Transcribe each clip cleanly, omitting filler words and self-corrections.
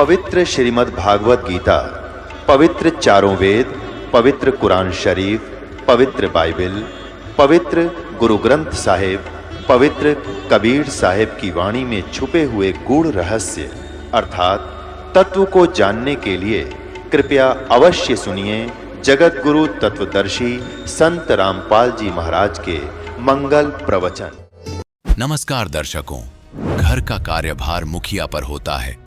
पवित्र श्रीमद् भागवत गीता, पवित्र चारों वेद, पवित्र कुरान शरीफ, पवित्र बाइबल, पवित्र गुरु ग्रंथ साहिब, पवित्र कबीर साहिब की वाणी में छुपे हुए गूढ़ रहस्य अर्थात तत्व को जानने के लिए कृपया अवश्य सुनिए जगत गुरु तत्वदर्शी संत रामपाल जी महाराज के मंगल प्रवचन। नमस्कार दर्शकों, घर का कार्यभार मुखिया पर होता है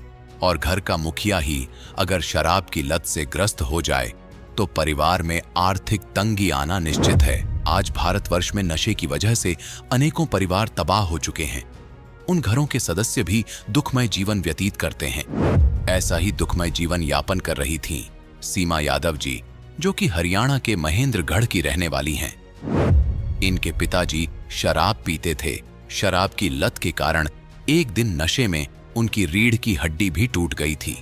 और घर का मुखिया ही अगर शराब की लत से ग्रस्त हो जाए तो परिवार में आर्थिक तंगी आना निश्चित है। आज भारतवर्ष में नशे की वजह से अनेकों परिवार तबाह हो चुके हैं। उन घरों के सदस्य भी दुखमय जीवन व्यतीत करते हैं। ऐसा ही दुखमय जीवन यापन कर रही थीं सीमा यादव जी, जो कि हरियाणा के महेंद्रगढ़ की रहने वाली हैं। इनके पिताजी शराब पीते थे। शराब की लत के कारण एक दिन नशे में उनकी रीढ़ की हड्डी भी टूट गई थी,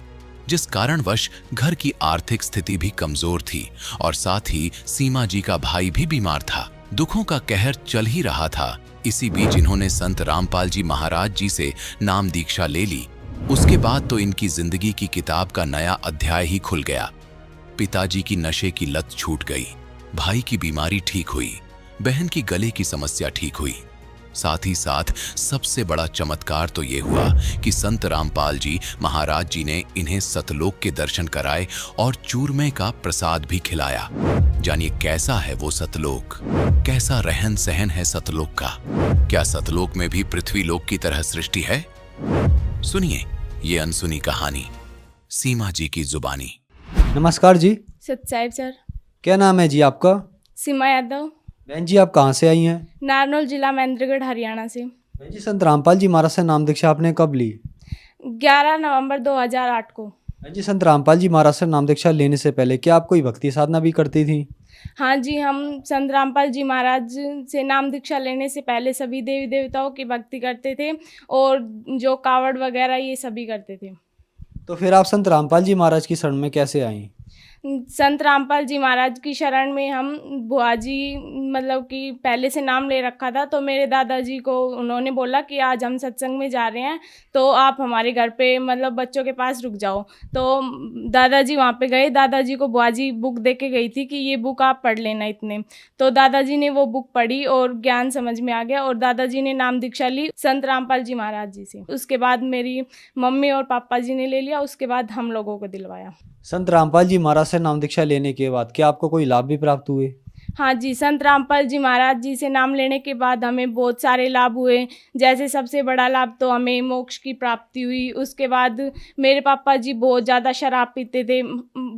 जिस कारणवश घर की आर्थिक स्थिति भी कमजोर थी और साथ ही सीमा जी का भाई भी बीमार था। दुखों का कहर चल ही रहा था। इसी बीच इन्होंने संत रामपाल जी महाराज जी से नाम दीक्षा ले ली। उसके बाद तो इनकी जिंदगी की किताब का नया अध्याय ही खुल गया। पिताजी की नशे की लत छूट गई, भाई की बीमारी ठीक हुई, बहन की गले की समस्या ठीक हुई। साथ ही साथ सबसे बड़ा चमत्कार तो ये हुआ कि संत रामपाल जी महाराज जी ने इन्हें सतलोक के दर्शन कराए और चूरमे का प्रसाद भी खिलाया। जानिए कैसा है वो सतलोक, कैसा रहन सहन है सतलोक का। क्या सतलोक में भी पृथ्वी लोक की तरह सृष्टि है? सुनिए ये अनसुनी कहानी सीमा जी की जुबानी। नमस्कार जी। सतसाहिब सर। क्या नाम है जी आपका? सीमा यादव। बहन जी आप कहाँ से आई हैं? नारनौल जिला महेंद्रगढ़ हरियाणा से। बहन जी संत रामपाल जी महाराज से नाम दीक्षा आपने कब ली? 11 नवंबर 2008 को। बहन जी संत रामपाल जी महाराज से नाम दीक्षा लेने से पहले क्या आप कोई भक्ति साधना भी करती थी? हाँ जी, हम संत रामपाल जी महाराज से नाम दीक्षा लेने से पहले सभी देवी देवताओं की भक्ति करते थे और जो कावड़ वगैरह ये सभी करते थे। तो फिर आप संत रामपाल जी महाराज की शरण में कैसे आई? संत रामपाल जी महाराज की शरण में हम बुआ जी मतलब कि पहले से नाम ले रखा था, तो मेरे दादाजी को उन्होंने बोला कि आज हम सत्संग में जा रहे हैं तो आप हमारे घर पे मतलब बच्चों के पास रुक जाओ। तो दादाजी वहाँ पे गए। दादाजी को बुआ जी बुक दे के गई थी कि ये बुक आप पढ़ लेना इतने। तो दादाजी ने वो बुक पढ़ी और ज्ञान समझ में आ गया और दादाजी ने नाम दीक्षा ली संत रामपाल जी महाराज जी से। उसके बाद मेरी मम्मी और पापा जी ने ले लिया। उसके बाद हम लोगों को दिलवाया। संत रामपाल जी महाराज से नाम दीक्षा लेने के बाद क्या आपको कोई लाभ भी प्राप्त हुए? हाँ जी, संत रामपाल जी महाराज जी से नाम लेने के बाद हमें बहुत सारे लाभ हुए। जैसे सबसे बड़ा लाभ तो हमें मोक्ष की प्राप्ति हुई। उसके बाद मेरे पापा जी बहुत ज़्यादा शराब पीते थे।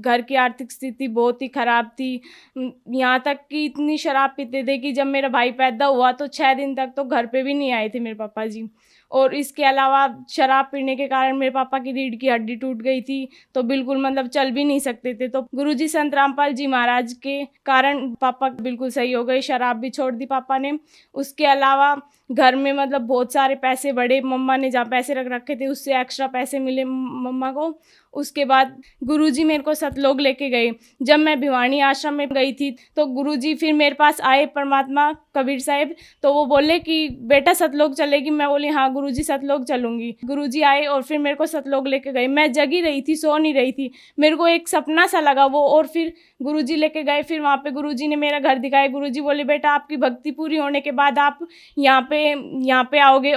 घर की आर्थिक स्थिति बहुत ही ख़राब थी। यहाँ तक कि इतनी शराब पीते थे कि जब मेरा भाई पैदा हुआ तो 6 दिन तक तो घर पे भी नहीं आए थे मेरे पापा जी। और इसके अलावा शराब पीने के कारण मेरे पापा की रीढ़ की हड्डी टूट गई थी, तो बिल्कुल मतलब चल भी नहीं सकते थे। तो गुरुजी संत रामपाल जी महाराज के कारण पापा बिल्कुल सही हो गए। शराब भी छोड़ दी पापा ने। उसके अलावा घर में मतलब बहुत सारे पैसे बढ़े। मम्मा ने जहाँ पैसे रख रखे थे उससे एक्स्ट्रा पैसे मिले मम्मा को। उसके बाद गुरुजी मेरे को सतलोक लेके गए। जब मैं भिवानी आश्रम में गई थी तो गुरुजी फिर मेरे पास आए, परमात्मा कबीर साहिब। तो वो बोले कि बेटा सतलोक चलेगी? मैं बोली हाँ गुरुजी सतलोक चलूँगी। गुरुजी आए और फिर मेरे को सतलोक लेके गए। मैं जगी रही थी, सो नहीं रही थी। मेरे को एक सपना सा लगा वो, और फिर गुरुजी लेके गए। फिर वहाँ पे गुरुजी ने मेरा घर दिखाया। गुरुजी बोले बेटा आपकी भक्ति पूरी होने के बाद आप यहाँ पे आओगे।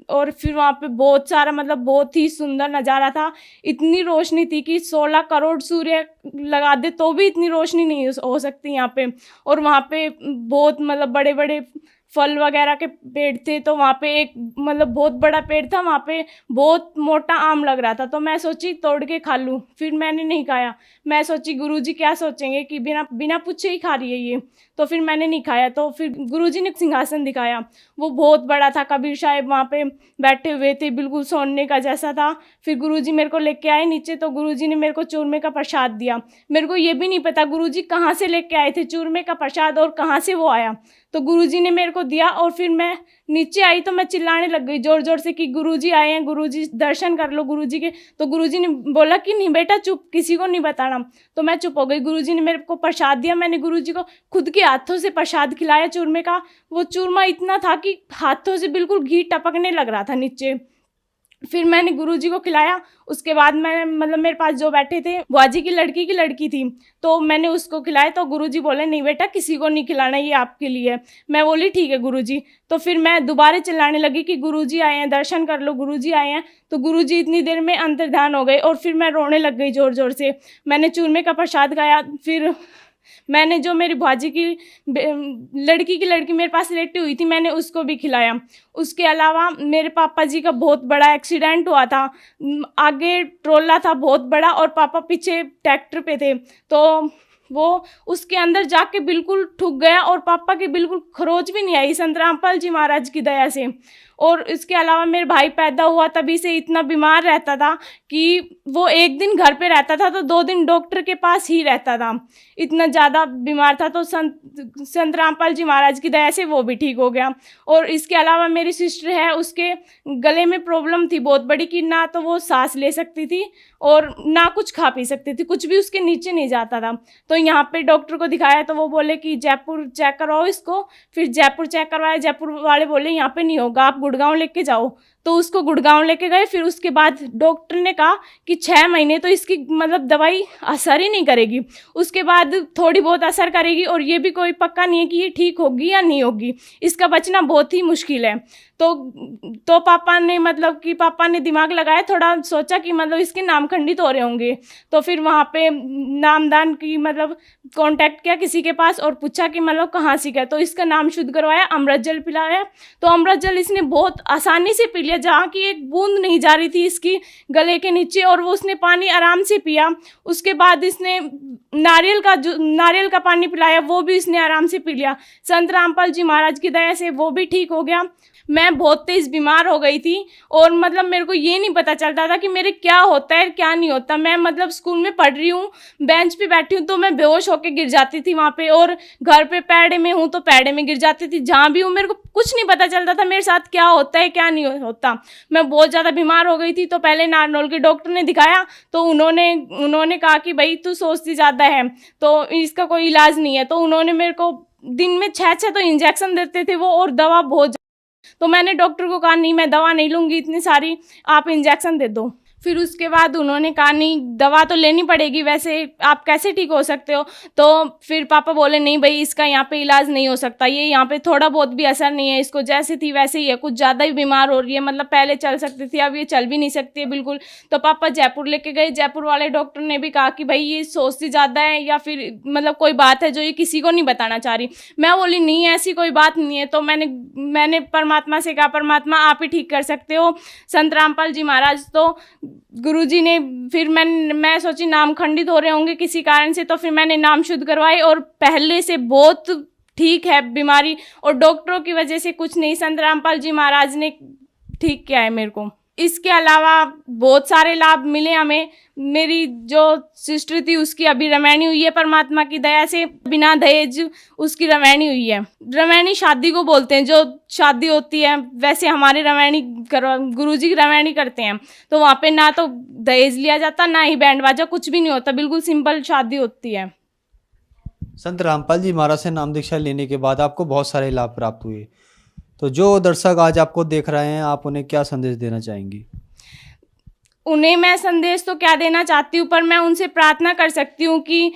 और फिर वहाँ पे बहुत सारा मतलब बहुत ही सुंदर नज़ारा था। इतनी रोशनी थी कि 16 करोड़ सूर्य लगा दे तो भी इतनी रोशनी नहीं हो सकती यहाँ पे। और वहाँ पे बहुत मतलब बड़े बड़े फल वगैरह के पेड़ थे। तो वहाँ पे एक मतलब बहुत बड़ा पेड़ था, वहाँ पे बहुत मोटा आम लग रहा था। तो मैं सोची तोड़ के खा लूँ, फिर मैंने नहीं खाया। मैं सोची गुरुजी क्या सोचेंगे कि बिना पूछे ही खा रही है ये, तो फिर मैंने नहीं खाया। तो फिर गुरुजी ने सिंहासन दिखाया, वो बहुत बड़ा था। कबीर साहिब वहाँ पे बैठे हुए थे, बिल्कुल सोने का जैसा था। फिर गुरुजी मेरे को लेके आए नीचे, तो गुरुजी ने मेरे को चूरमे का प्रसाद दिया। मेरे को ये भी नहीं पता गुरुजी कहाँ से लेके आए थे चूरमे का प्रसाद और कहाँ से वो आया। तो गुरुजी ने मेरे को दिया और फिर मैं नीचे आई तो मैं चिल्लाने लग गई जोर जोर से कि गुरुजी आए हैं, गुरुजी दर्शन कर लो गुरुजी के। तो गुरुजी ने बोला कि नहीं बेटा चुप, किसी को नहीं बताना। तो मैं चुप हो गई। गुरुजी ने मेरे को प्रसाद दिया। मैंने गुरुजी को खुद के हाथों से प्रसाद खिलाया चूरमे का। वो चूरमा इतना था कि हाथों से बिल्कुल घी टपकने लग रहा था नीचे। फिर मैंने गुरुजी को खिलाया। उसके बाद मैं मतलब मेरे पास जो बैठे थे बुआजी की लड़की थी, तो मैंने उसको खिलाया। तो गुरुजी बोले नहीं बेटा किसी को नहीं खिलाना, ये आपके लिए है। मैं बोली ठीक है गुरुजी। तो फिर मैं दोबारा चिल्लाने लगी कि गुरुजी आए हैं, दर्शन कर लो, गुरुजी आए हैं। तो गुरुजी इतनी देर में अंतर्ध्यान हो गए और फिर मैं रोने लग गई ज़ोर ज़ोर से। मैंने चूरमे का प्रसाद खाया। फिर मैंने जो मेरी बुआजी की लड़की मेरे पास लेटी हुई थी, मैंने उसको भी खिलाया। उसके अलावा मेरे पापा जी का बहुत बड़ा एक्सीडेंट हुआ था। आगे ट्रोला था बहुत बड़ा और पापा पीछे ट्रैक्टर पे थे, तो वो उसके अंदर जाके बिल्कुल ठुक गया और पापा की बिल्कुल खरोच भी नहीं आई संत रामपाल जी महाराज की दया से। और इसके अलावा मेरे भाई पैदा हुआ तभी से इतना बीमार रहता था कि वो एक दिन घर पे रहता था तो 2 दिन डॉक्टर के पास ही रहता था, इतना ज़्यादा बीमार था। तो संत रामपाल जी महाराज की दया से वो भी ठीक हो गया। और इसके अलावा मेरी सिस्टर है, उसके गले में प्रॉब्लम थी बहुत बड़ी कि ना तो वो सांस ले सकती थी और ना कुछ खा पी सकती थी, कुछ भी उसके नीचे नहीं जाता था। तो यहाँ पे डॉक्टर को दिखाया तो वो बोले कि जयपुर चेक करवाओ इसको। फिर जयपुर चेक करवाया, जयपुर वाले बोले यहाँ पे नहीं होगा, आप गुड़गांव लेके जाओ। तो उसको गुड़गांव लेके गए। फिर उसके बाद डॉक्टर ने कहा कि 6 महीने तो इसकी मतलब दवाई असर ही नहीं करेगी, उसके बाद थोड़ी बहुत असर करेगी और ये भी कोई पक्का नहीं है कि ये ठीक होगी या नहीं होगी, इसका बचना बहुत ही मुश्किल है। तो पापा ने दिमाग लगाया, थोड़ा सोचा कि मतलब इसके नाम खंडित हो रहे होंगे। तो फिर वहाँ पे नामदान की मतलब कांटेक्ट किया किसी के पास और पूछा कि मतलब कहाँ से गया। तो इसका नाम शुद्ध करवाया, अमृत जल पिलाया। तो अमृत जल इसने बहुत आसानी से पी लिया, जहाँ की एक बूंद नहीं जा रही थी इसकी गले के नीचे, और वो उसने पानी आराम से पिया। उसके बाद इसने नारियल का पानी पिलाया, वो भी इसने आराम से पी लिया। संत रामपाल जी महाराज की दया से वो भी ठीक हो गया। मैं बहुत तेज़ बीमार हो गई थी और मतलब मेरे को ये नहीं पता चलता था कि मेरे क्या होता है क्या नहीं होता। मैं मतलब स्कूल में पढ़ रही हूँ, बेंच पे बैठी हूँ तो मैं बेहोश होकर गिर जाती थी वहाँ पे, और घर पे पैड़े में हूँ तो पैड़े में गिर जाती थी। जहाँ भी हूँ मेरे को कुछ नहीं पता चलता था मेरे साथ क्या होता है क्या नहीं होता। मैं बहुत ज़्यादा बीमार हो गई थी। तो पहले नारनौल के डॉक्टर ने दिखाया तो उन्होंने कहा कि भाई तू सोचती ज़्यादा है तो इसका कोई इलाज नहीं है। तो उन्होंने मेरे को दिन में 6 तो इंजेक्शन देते थे वो, और दवा बहुत। तो मैंने डॉक्टर को कहा नहीं मैं दवा नहीं लूँगी इतनी सारी, आप इंजेक्शन दे दो। फिर उसके बाद उन्होंने कहा नहीं दवा तो लेनी पड़ेगी, वैसे आप कैसे ठीक हो सकते हो। तो फिर पापा बोले नहीं भाई इसका यहाँ पे इलाज नहीं हो सकता, ये यहाँ पे थोड़ा बहुत भी असर नहीं है, इसको जैसे थी वैसे ही है, कुछ ज़्यादा ही बीमार हो रही है, मतलब पहले चल सकती थी अब ये चल भी नहीं सकती है बिल्कुल। तो पापा जयपुर लेके गए। जयपुर वाले डॉक्टर ने भी कहा कि भाई ये सोचती ज़्यादा है या फिर मतलब कोई बात है जो ये किसी को नहीं बताना चाह रही। मैं बोली नहीं ऐसी कोई बात नहीं है। तो मैंने परमात्मा से कहा परमात्मा आप ही ठीक कर सकते हो, संत रामपाल जी महाराज। तो गुरुजी ने फिर मैं सोची नाम खंडित हो रहे होंगे किसी कारण से, तो फिर मैंने नाम शुद्ध करवाए और पहले से बहुत ठीक है बीमारी, और डॉक्टरों की वजह से कुछ नहीं, संत रामपाल जी महाराज ने ठीक किया है मेरे को। इसके अलावा बहुत सारे लाभ मिले हमें। मेरी जो सिस्टर थी उसकी अभी रमैनी हुई है परमात्मा की दया से, बिना दहेज उसकी रमैनी हुई है। रमैनी शादी को बोलते हैं, जो शादी होती है वैसे हमारे गुरुजी की रमैनी करते हैं। तो वहाँ पे ना तो दहेज लिया जाता ना ही बैंड बाजा, कुछ भी नहीं होता, बिल्कुल सिंपल शादी होती है। संत रामपाल जी महाराज से नाम दीक्षा लेने के बाद आपको बहुत सारे लाभ प्राप्त हुए, तो जो दर्शक आज आपको देख रहे हैं आप उन्हें क्या संदेश देना चाहेंगी? उन्हें मैं संदेश तो क्या देना चाहती हूँ, पर मैं उनसे प्रार्थना कर सकती हूँ कि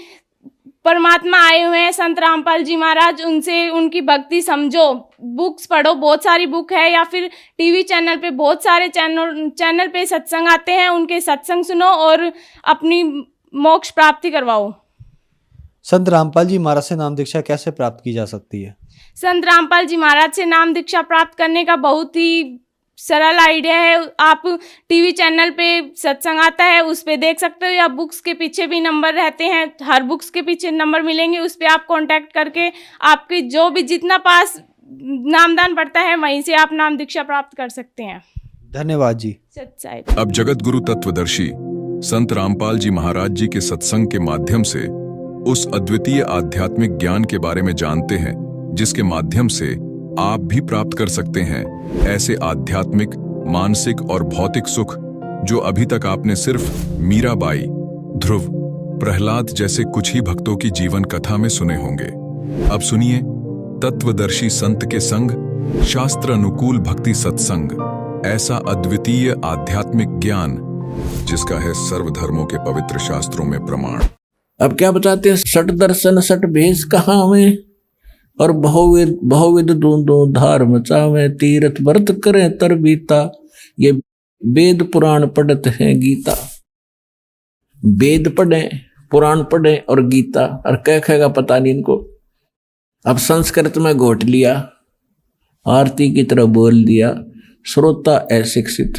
परमात्मा आए हुए हैं संत रामपाल जी महाराज, उनसे उनकी भक्ति समझो, बुक्स पढ़ो, बहुत सारी बुक है, या फिर टीवी चैनल पे बहुत सारे चैनल पे सत्संग आते हैं, उनके सत्संग सुनो और अपनी मोक्ष प्राप्ति करवाओ। संत रामपाल जी महाराज से नाम दीक्षा कैसे प्राप्त की जा सकती है? संत रामपाल जी महाराज से नाम दीक्षा प्राप्त करने का बहुत ही सरल आइडिया है। आप टीवी चैनल पे सत्संग आता है उस पे देख सकते हो, या बुक्स के पीछे भी नंबर रहते हैं, हर बुक्स के पीछे नंबर मिलेंगे, उस पे आप कांटेक्ट करके आपकी जो भी जितना पास नामदान पड़ता है वहीं से आप नाम दीक्षा प्राप्त कर सकते हैं। धन्यवाद जी। सच्चाई। अब जगत गुरु तत्वदर्शी संत रामपाल जी महाराज जी के सत्संग के माध्यम से उस अद्वितीय आध्यात्मिक ज्ञान के बारे में जानते हैं जिसके माध्यम से आप भी प्राप्त कर सकते हैं ऐसे आध्यात्मिक, मानसिक और भौतिक सुख जो अभी तक आपने सिर्फ मीराबाई, ध्रुव, प्रहलाद जैसे कुछ ही भक्तों की जीवन कथा में सुने होंगे। अब सुनिए तत्वदर्शी संत के संग शास्त्र अनुकूल भक्ति सत्संग ऐसा अद्वितीय आध्यात्मिक ज्ञान जिसका है सर्वधर्मों के पवित्र शास्त्रों में प्रमाण। अब क्या बताते हैं, सठ दर्शन सठ भेष कहाँ में, और बहुविध बहुविध दूंदो धार मचावे, तीर्थ व्रत करें तर बीता, ये वेद पुराण पढ़ते हैं गीता। वेद पढ़े, पुराण पढ़े और गीता, और क्या कहेगा पता नहीं इनको। अब संस्कृत में घोट लिया, आरती की तरह बोल दिया, श्रोता अशिक्षित।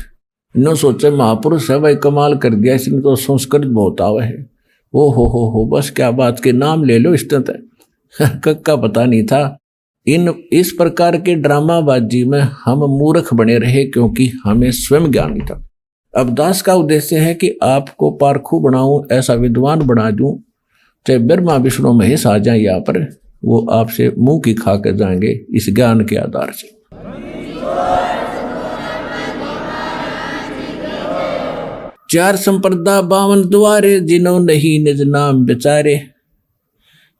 इन्होंने सोचे महापुरुष है भाई, कमाल कर दिया इसने तो, संस्कृत बहुत आवे है। ओ हो बस क्या बात के नाम ले लो, इस तरह कक्का पता नहीं था। इस प्रकार के ड्रामाबाजी में हम मूर्ख बने रहे क्योंकि हमें स्वयं ज्ञान नहीं था। अब दास का उद्देश्य है कि आपको पारखू बनाऊं, ऐसा विद्वान बना दूं, चाहे ब्रह्मा विष्णु महेश आ जाए यहाँ पर, वो आपसे मुंह की खा के जाएंगे इस ज्ञान के आधार से। चार संप्रदा 52 द्वारे, जिन्हों नहीं निज नाम बेचारे,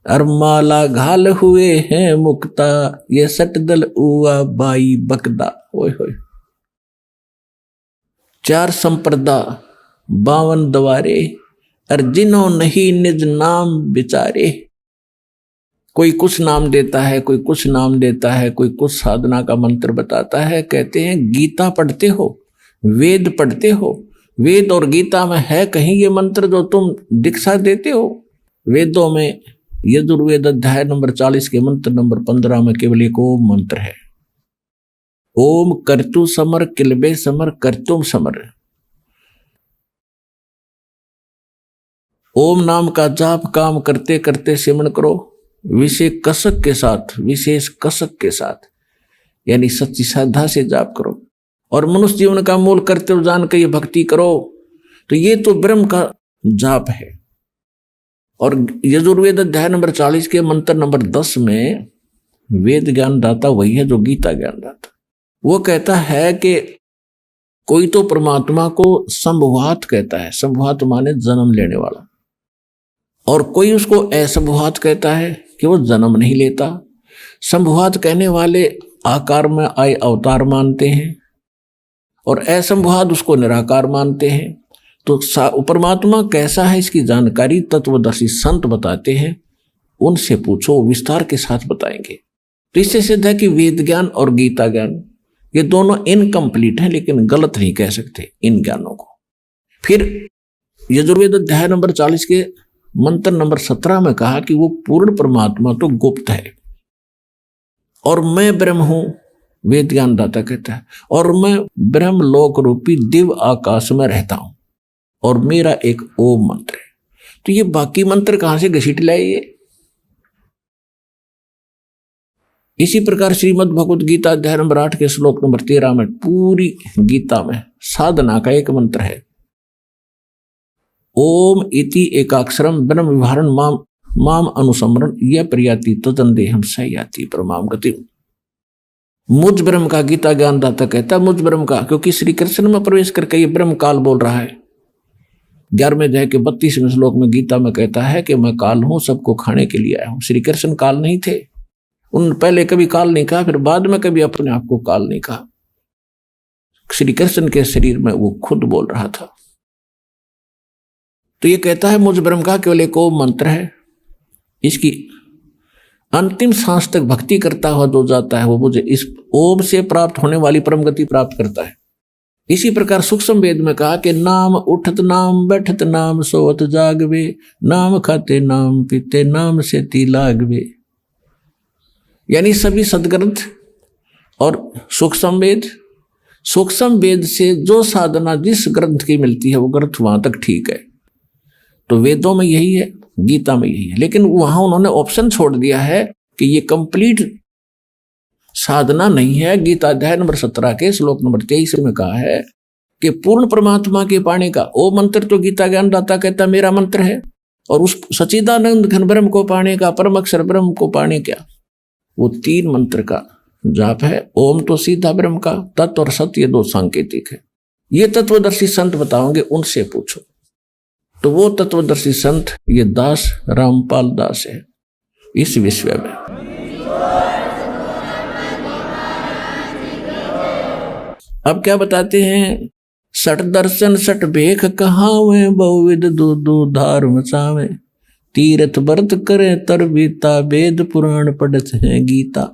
अरमाला घाल हुए हैं मुक्ता, ये सट दल उआ बाई बकदा। ओए होए, चार संप्रदा 52 द्वारे, और जिन्हों नहीं निज नाम बेचारे। कोई कुछ नाम देता है, कोई कुछ नाम देता है, कोई कुछ साधना का मंत्र बताता है। कहते हैं गीता पढ़ते हो, वेद पढ़ते हो, वेद और गीता में है कहीं ये मंत्र जो तुम दीक्षा देते हो? वेदों में यजुर्वेद अध्याय नंबर 40 के मंत्र नंबर 15 में केवल एक ओम मंत्र है। ओम कर्तु समर किलबे समर कर्तुम समर। ओम नाम का जाप काम करते करते सिमरण करो, विशेष कसक के साथ, विशेष कसक के साथ, यानी सच्ची श्रद्धा से जाप करो, और मनुष्य जीवन का मूल कर्तव्य जान के ये भक्ति करो। तो ये तो ब्रह्म का जाप है। और यजुर्वेद अध्याय नंबर 40 के मंत्र नंबर 10 में वेद ज्ञान दाता वही है जो गीता ज्ञान दाता। वो कहता है कि कोई तो परमात्मा को संभवात कहता है, संभवात माने जन्म लेने वाला, और कोई उसको असंभवात कहता है कि वो जन्म नहीं लेता। संभवात कहने वाले आकार में आए अवतार मानते हैं, और असंभवात उसको निराकार मानते हैं। तो परमात्मा कैसा है इसकी जानकारी तत्वदर्शी संत बताते हैं, उनसे पूछो, विस्तार के साथ बताएंगे। तो इससे सिद्ध है कि वेद ज्ञान और गीता ज्ञान ये दोनों इनकम्प्लीट हैं, लेकिन गलत नहीं कह सकते इन ज्ञानों को। फिर यजुर्वेद अध्याय नंबर 40 के मंत्र नंबर 17 में कहा कि वो पूर्ण परमात्मा तो गुप्त है, और मैं ब्रह्म हूं, वेद ज्ञान दाता कहता है, और मैं ब्रह्म लोक रूपी दिव्य आकाश में रहता हूं, और मेरा एक ओम मंत्र है। तो ये बाकी मंत्र कहां से घसीट लाए ये? इसी प्रकार श्रीमद् भगवद गीता अध्याय नंबर 8 के श्लोक नंबर 13 में पूरी गीता में साधना का एक मंत्र है, ओम इति एकाक्षरम ब्रह्म विहारण माम अनुसमरण यह प्रयाति तदंदेहम सयाति परमाम गति। मुझ ब्रह्म का गीता ज्ञान दाता कहता है, मुझ ब्रह्म का, क्योंकि श्री कृष्ण में प्रवेश करके ये ब्रह्म काल बोल रहा है। 11वें अध्याय के 32वें श्लोक में गीता में कहता है कि मैं काल हूं, सबको खाने के लिए आया हूं। श्री कृष्ण काल नहीं थे, उन पहले कभी काल नहीं कहा, फिर बाद में कभी अपने आप को काल नहीं कहा। श्री कृष्ण के शरीर में वो खुद बोल रहा था। तो ये कहता है मुझ ब्रह्म का केवल एक ओम मंत्र है, इसकी अंतिम सांस तक भक्ति करता हुआ जो जाता है वो मुझे इस ओम से प्राप्त होने वाली परम गति प्राप्त करता है। इसी प्रकार सूक्ष्म वेद में कहा कि नाम उठत नाम बैठत नाम सोवत जागवे, नाम खाते नाम पीते नाम से ती लागवे। यानी सभी सदग्रंथ और सूक्ष्म वेद से जो साधना जिस ग्रंथ की मिलती है वो ग्रंथ वहां तक ठीक है। तो वेदों में यही है, गीता में यही है, लेकिन वहां उन्होंने ऑप्शन छोड़ दिया है कि ये कंप्लीट साधना नहीं है। गीता अध्याय नंबर 17 के श्लोक नंबर 23 में कहा है कि पूर्ण परमात्मा के पाने का वो मंत्र तो गीता ज्ञान दाता कहता मेरा मंत्र है, और उस सच्चिदानंद घन ब्रह्म को पाने का, परम अक्षर ब्रह्म को पाने का वो 3 मंत्र का जाप है। ओम तो सीधा ब्रह्म का, तत्व और सत्य ये 2 सांकेतिक है। ये तत्वदर्शी संत बताओगे, उनसे पूछो। तो वो तत्वदर्शी संत ये दास रामपाल दास है इस विश्व में। अब क्या बताते हैं, सठ दर्शन सठ भेख कहावे, बहुविध दो दो धार मचावे, तीर्थ व्रत करे तर बीता, वेद पुराण पढ़त है गीता।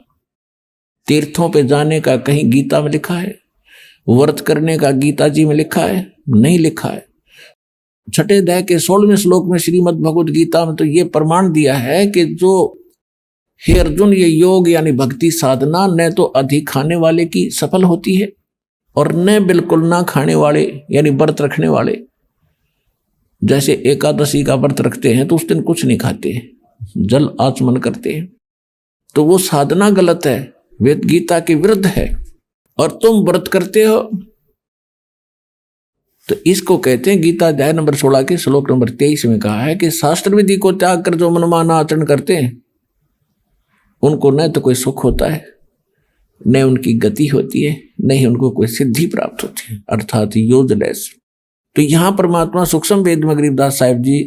तीर्थों पे जाने का कहीं गीता में लिखा है? व्रत करने का गीता जी में लिखा है? नहीं लिखा है। छठे अध्याय के 16वें श्लोक में श्रीमद् भगवद गीता में तो ये प्रमाण दिया है कि जो हे अर्जुन, ये योग यानी भक्ति साधना न तो अधिक खाने वाले की सफल होती है और न बिल्कुल ना खाने वाले यानी व्रत रखने वाले। जैसे एकादशी का व्रत रखते हैं तो उस दिन कुछ नहीं खाते, जल आचमन करते हैं, तो वो साधना गलत है, वेद गीता के विरुद्ध है। और तुम व्रत करते हो तो इसको कहते हैं, गीता अध्याय नंबर 16 के श्लोक नंबर 23 में कहा है कि शास्त्र विधि को त्याग कर जो मनमाना आचरण करते हैं उनको न तो कोई सुख होता है, न उनकी गति होती है, न ही उनको कोई सिद्धि प्राप्त होती है, अर्थात यूजलेस। तो यहां परमात्मा सूक्ष्म वेद में गरीबदास साहिब जी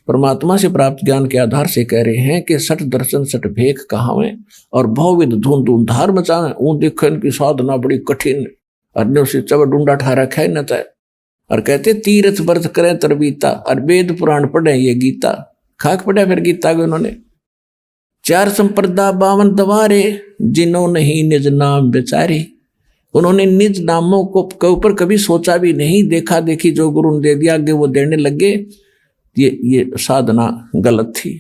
परमात्मा से प्राप्त ज्ञान के आधार से कह रहे हैं कि सठ दर्शन सठ भेख कहावे और बहुविध धूम धूम धार मचावे। वो देखो इनकी साधना बड़ी कठिन, अन्यों से चब डूंडा ठा रखा है न तय, और कहते तीर्थ व्रत करें तरबीता, और वेद पुराण पढ़े ये गीता। खाक पढ़ा फिर गीता को उन्होंने, 4 संप्रदा 52 दवारे, जिन्हों नहीं निज नाम बेचारे। उन्होंने निज नामों को ऊपर कभी सोचा भी नहीं, देखा देखी जो गुरु ने दे दिया आगे वो देने लगे। ये साधना गलत थी।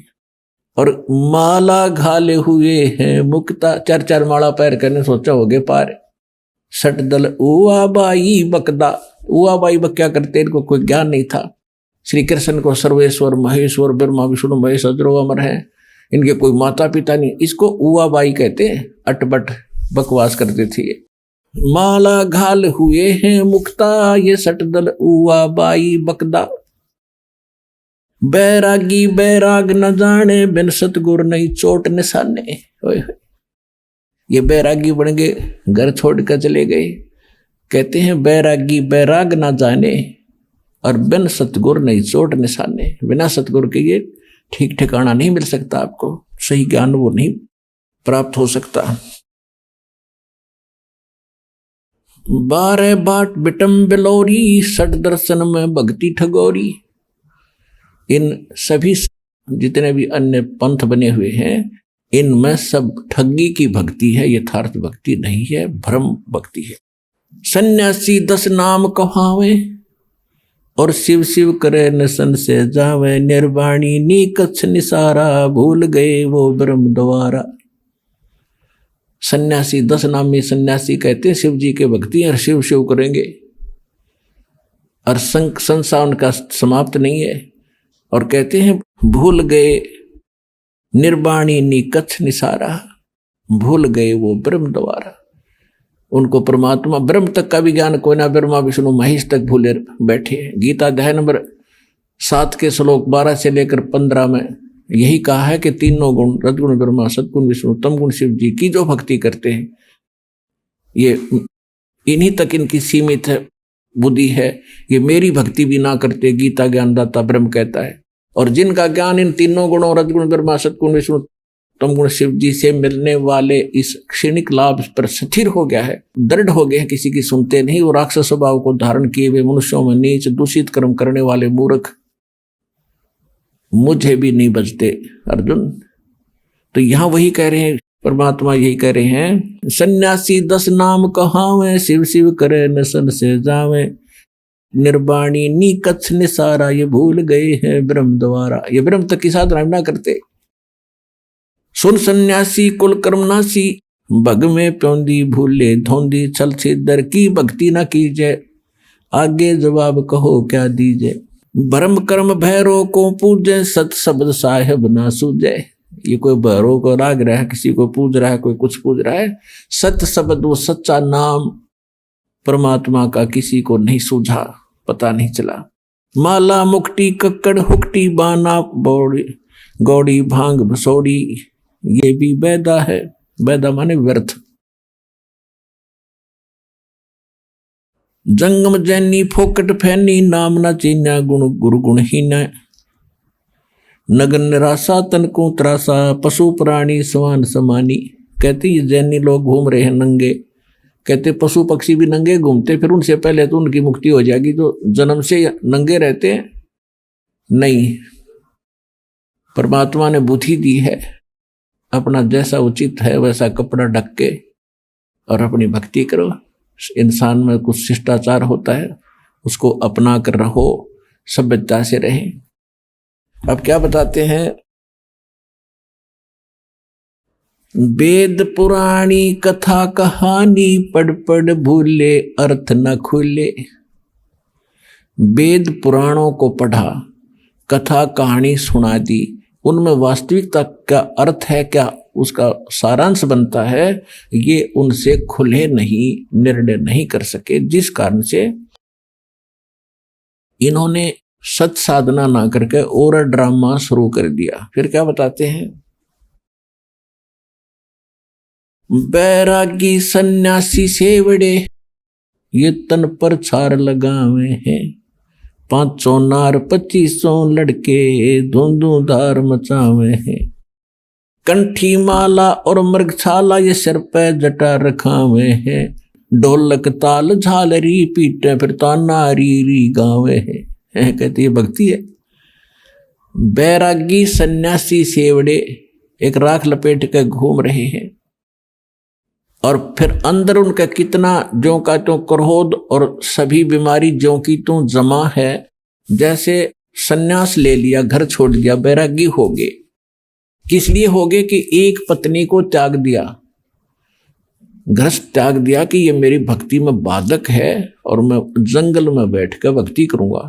और माला घाले हुए हैं मुक्ता, 4 माला पैर करने सोचा हो गए पार। सट दल उआ बाई बकदा, उआ बाई बक क्या करते, इनको कोई ज्ञान नहीं था। श्री कृष्ण को सर्वेश्वर महेश्वर ब्रह्मा विष्णु महेश अजरो अमर है, इनके कोई माता पिता नहीं, इसको उआ बाई कहते हैं। अटबट बकवास करते थे। माला घाल हुए हैं मुक्ता, ये सट दल उआ बाई बकदा। बैरागी बैराग न जाने, बिन सतगुर नहीं चोट निशाने। ये बैरागी बन गए, घर छोड़कर चले गए। कहते हैं बैरागी बैराग ना जाने और बिन सतगुर नहीं चोट निशाने। बिना सतगुर के ये ठीक ठिकाना नहीं मिल सकता, आपको सही ज्ञान वो नहीं प्राप्त हो सकता। 12 बाट बिटम बिलोरी, सठ दर्शन में भक्ति ठगोरी। इन सभी जितने भी अन्य पंथ बने हुए हैं इनमें सब ठगी की भक्ति है, यथार्थ भक्ति नहीं है, भ्रम भक्ति है। सन्यासी 10 नाम कहावे और शिव शिव करे नसन से जावे, निर्वाणी नीकच्छ निसारा, भूल गए वो ब्रह्म द्वारा। सन्यासी 10 नाम में सन्यासी कहते हैं शिव जी के भक्ति और शिव शिव करेंगे और संसार उनका समाप्त नहीं है। और कहते हैं भूल गए निर्वाणी निकच्छ निसारा, भूल गए वो ब्रह्म द्वारा। उनको परमात्मा ब्रह्म तक का भी ज्ञान कोई ना, ब्रह्मा विष्णु महेश तक भूले बैठे। गीता अध्याय नंबर 7 के श्लोक 12 से लेकर 15 में यही कहा है कि तीनों गुण रजगुण ब्रह्मा सदगुण विष्णु तमगुण शिव जी की जो भक्ति करते हैं ये इन्हीं तक इनकी सीमित है बुद्धि है। ये मेरी भक्ति भी ना करते, गीता ज्ञानदाता ब्रह्म कहता है। और जिनका ज्ञान इन तीनों गुणों रजगुण ब्रह्मा सदगुण विष्णु तमगुण शिव जी से मिलने वाले इस क्षणिक लाभ पर स्थिर हो गया है, दृढ़ हो गए हैं, किसी की सुनते नहीं। वो राक्षस स्वभाव को धारण किए हुए मनुष्यों में नीच दूषित कर्म करने वाले मूर्ख मुझे भी नहीं बचते अर्जुन। तो यहां वही कह रहे हैं, परमात्मा यही कह रहे हैं, सन्यासी 10 नाम कहावे, शिव शिव करे नसन से जावे, निर्वाणी निकच्छ निसारा, ये भूल गए हैं ब्रह्म द्वारा। ये ब्रह्म तक की साधना ना करते। सुन सन्यासी कुल कर्मनासी, भग में प्योंदी भूले धोंदी, छल छिद्र की भक्ति न कीजिए, आगे जवाब कहो क्या दीजिए। भरम कर्म भैरो को पूजे, सत शब्द साहेब ना सूझे। ये कोई भैरो को राग रहा है, किसी को पूज रहा है, कोई कुछ पूज रहा है। सत्य शब्द वो सच्चा नाम परमात्मा का किसी को नहीं सूझा, पता नहीं चला। माला मुक्ति कक्कड़ हुक्टी बाना बौड़ी गौड़ी भांग भसोड़ी, ये भी बैदा है। बैदा माने व्यर्थ। जंगम जैनी फोकट फैनी, नाम न चीन्या गुण गुरु गुणहीन। नगन निराशा तन को त्रासा, पशु प्राणी समान समानी। कहती जैनी लोग घूम रहे हैं नंगे, कहते पशु पक्षी भी नंगे घूमते, फिर उनसे पहले तो उनकी मुक्ति हो जाएगी। जो जन्म से नंगे रहते हैं नहीं, परमात्मा ने बुद्धि दी है, अपना जैसा उचित है वैसा कपड़ा ढक के और अपनी भक्ति करो। इंसान में कुछ शिष्टाचार होता है, उसको अपना कर रहो, सभ्यता से रहें। अब क्या बताते हैं, वेद पुराणी कथा कहानी पढ़ पढ़ भूले अर्थ न खुले। वेद पुराणों को पढ़ा, कथा कहानी सुना दी, उनमें वास्तविकता का अर्थ है, क्या उसका सारांश बनता है, ये उनसे खुले नहीं, निर्णय नहीं कर सके, जिस कारण से इन्होंने सत साधना ना करके और ड्रामा शुरू कर दिया। फिर क्या बताते हैं, बैरागी सन्यासी सेवड़े ये तन पर छार लगावे हैं, 500 नार 2500 लड़के धुंधुधार मचावे हैं। कंठी माला और मृगछाला ये सिर पे जटा रखावे हैं, ढोलक ताल झालरी पीटे फिर ताना री गावे हैं। कहती है भक्ति है। बैरागी सन्यासी सेवड़े एक राख लपेट के घूम रहे हैं और फिर अंदर उनका कितना ज्यों का त्यों क्रोध और सभी बीमारी ज्यों की त्यों जमा है। जैसे सन्यास ले लिया, घर छोड़ दिया, बैरागी हो गए। किस लिए हो गए कि एक पत्नी को त्याग दिया, घर त्याग दिया कि ये मेरी भक्ति में बाधक है और मैं जंगल में बैठ कर भक्ति करूंगा।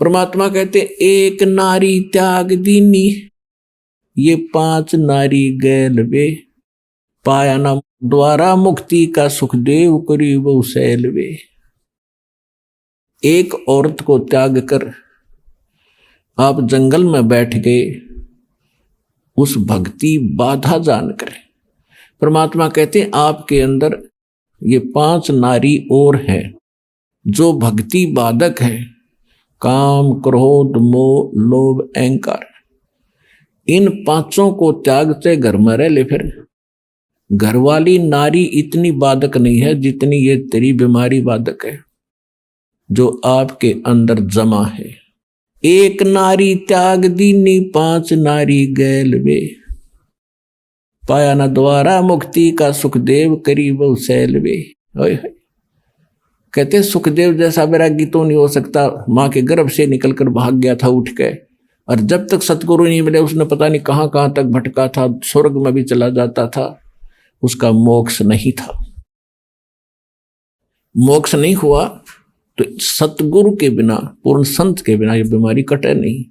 परमात्मा कहते एक नारी त्याग दीनी, ये 5 नारी गैल वे, पाया ना द्वारा मुक्ति का सुखदेव करीब सैल वे। एक औरत को त्याग कर आप जंगल में बैठ गए, उस भक्ति बाधा जानकर। परमात्मा कहते आपके अंदर ये 5 नारी और है जो भक्ति बाधक है, काम क्रोध मोह लोभ अहंकार। इन 5 को त्यागते घर में रह ले। फिर घरवाली नारी इतनी बाधक नहीं है जितनी ये तेरी बीमारी बाधक है जो आपके अंदर जमा है। एक नारी त्याग दीनी 5 नारी गैल वे, पाया न द्वारा मुक्ति का सुखदेव करीब सैल वे। कहते सुखदेव जैसा बैरागी तो नहीं हो सकता, माँ के गर्भ से निकलकर भाग गया था उठ के, और जब तक सतगुरु नहीं मिले उसने पता नहीं कहां कहां तक भटका था, स्वर्ग में भी चला जाता था, उसका मोक्ष नहीं था। मोक्ष नहीं हुआ तो सतगुरु के बिना, पूर्ण संत के बिना ये बीमारी कटे नहीं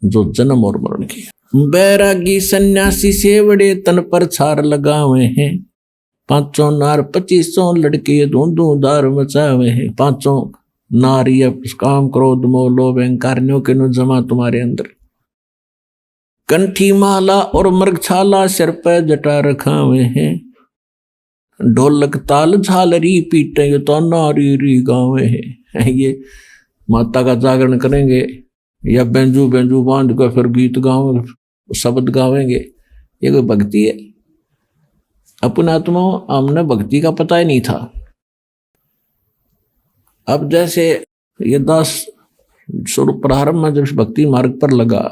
जो जन्म और मरण की। बैरागी सन्यासी सेवड़े तन पर छार लगावे हैं, 500 नार 2500 लड़के धुंधुधार मचावे हैं। 500 नार ये काम क्रोध मोह लोभ अहंकारियों के नु जमा तुम्हारे अंदर। कंठी माला और मृगछाला सिर पर जटा रखावे हैं, ढोलक ताल झालरी पीटे ये तो नारी गावे हैं। ये माता का जागरण करेंगे या बेंजू बेंजू बांध कर फिर गीत गावे, शब्द गावेंगे, ये कोई भक्ति है? अपने आत्मा हमने भक्ति का पता ही नहीं था। अब जैसे ये दास स्वरूप प्रारंभ में जब भक्ति मार्ग पर लगा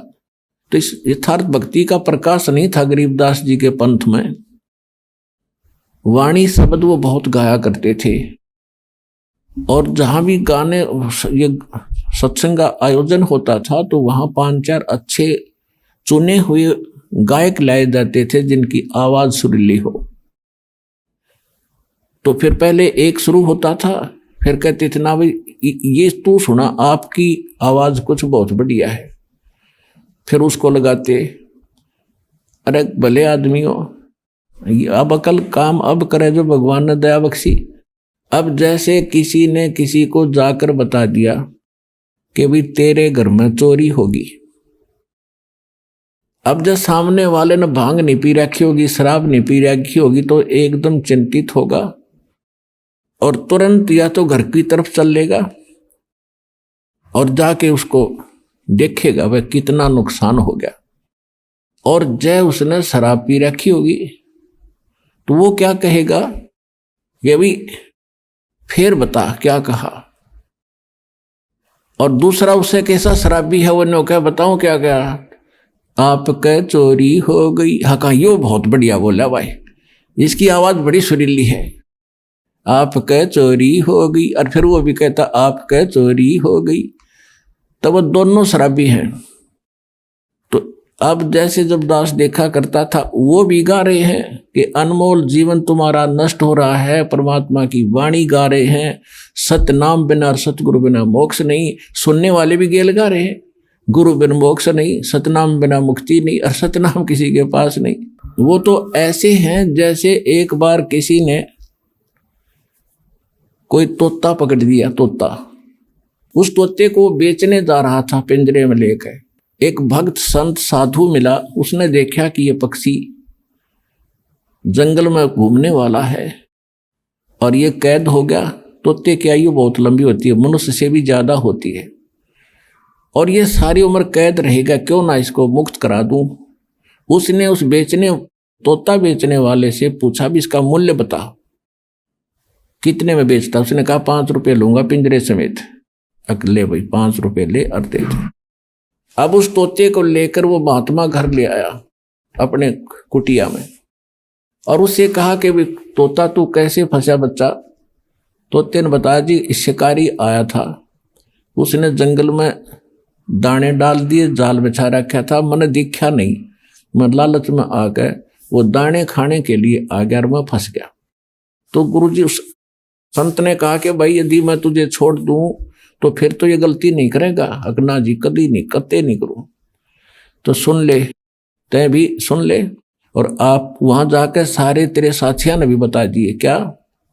तो इस यथार्थ भक्ति का प्रकाश नहीं था गरीबदास जी के पंथ में। वाणी शब्द वो बहुत गाया करते थे और जहां भी गाने ये सत्संग का आयोजन होता था तो वहां 5-4 अच्छे चुने हुए गायक लाए जाते थे जिनकी आवाज सुरीली हो। तो फिर पहले एक शुरू होता था, फिर कहते थे ना भाई ये तू सुना, आपकी आवाज कुछ बहुत बढ़िया है। फिर उसको लगाते, अरे भले आदमियों अब अकल काम अब करे जो भगवान ने दया बख्शी। अब जैसे किसी ने किसी को जाकर बता दिया कि भाई तेरे घर में चोरी होगी, अब जब सामने वाले ने भांग नहीं पी रखी होगी, शराब नहीं पी रखी होगी, तो एकदम चिंतित होगा और तुरंत या तो घर की तरफ चल लेगा और जाके उसको देखेगा वह कितना नुकसान हो गया। और जय उसने शराब पी रखी होगी तो वो क्या कहेगा, ये भी फिर बता क्या कहा। और दूसरा उससे कैसा शराबी है वो ने क्या बताऊं क्या क्या, आपके चोरी हो गई। हाँ कहा यो बहुत बढ़िया बोला भाई, इसकी आवाज बड़ी सुरीली है। आपके चोरी हो गई, और फिर वो भी कहता आपके चोरी हो गई। तब वो दोनों शराबी हैं। तो अब जैसे जब दास देखा करता था वो भी गा रहे हैं कि अनमोल जीवन तुम्हारा नष्ट हो रहा है, परमात्मा की वाणी गा रहे हैं, सत्य नाम बिना और सतगुरु बिना मोक्ष नहीं। सुनने वाले भी गेल गा रहे हैं, गुरु बिन मोक्ष नहीं, सतनाम बिना मुक्ति नहीं, और सतनाम किसी के पास नहीं। वो तो ऐसे हैं जैसे एक बार किसी ने कोई तोता पकड़ दिया, तोता, उस तोते को बेचने जा रहा था पिंजरे में लेकर। एक भक्त संत साधु मिला, उसने देखा कि ये पक्षी जंगल में घूमने वाला है और ये कैद हो गया। तोते की आयु बहुत लंबी होती है, मनुष्य से भी ज्यादा होती है, और ये सारी उम्र कैद रहेगा, क्यों ना इसको मुक्त करा दूं। उसने उस तोता बेचने वाले से पूछा भी इसका मूल्य बता, कितने में बेचता। उसने कहा 5 रुपये लूंगा पिंजरे समेत। ले भाई 5 रुपये ले और दे दे। अब उस तोते को लेकर वो महात्मा घर ले आया अपने कुटिया में, और उससे कहा कि भाई तोता तू कैसे फंसा बच्चा। तोते ने बताया जी शिकारी आया था, उसने जंगल में दाने डाल दिए, जाल बिछा रखा था, मैंने देखा नहीं, मैं लालच में आ गए, वो दाने खाने के लिए आ गया और मैं फंस गया। तो गुरुजी उस संत ने कहा कि भाई यदि मैं तुझे छोड़ दूं तो फिर तो ये गलती नहीं करेगा। अगना जी कभी नहीं, कते नहीं करूं। तो सुन ले, तय भी सुन ले, और आप वहां जाकर सारे तेरे साथियों ने भी बता दिए क्या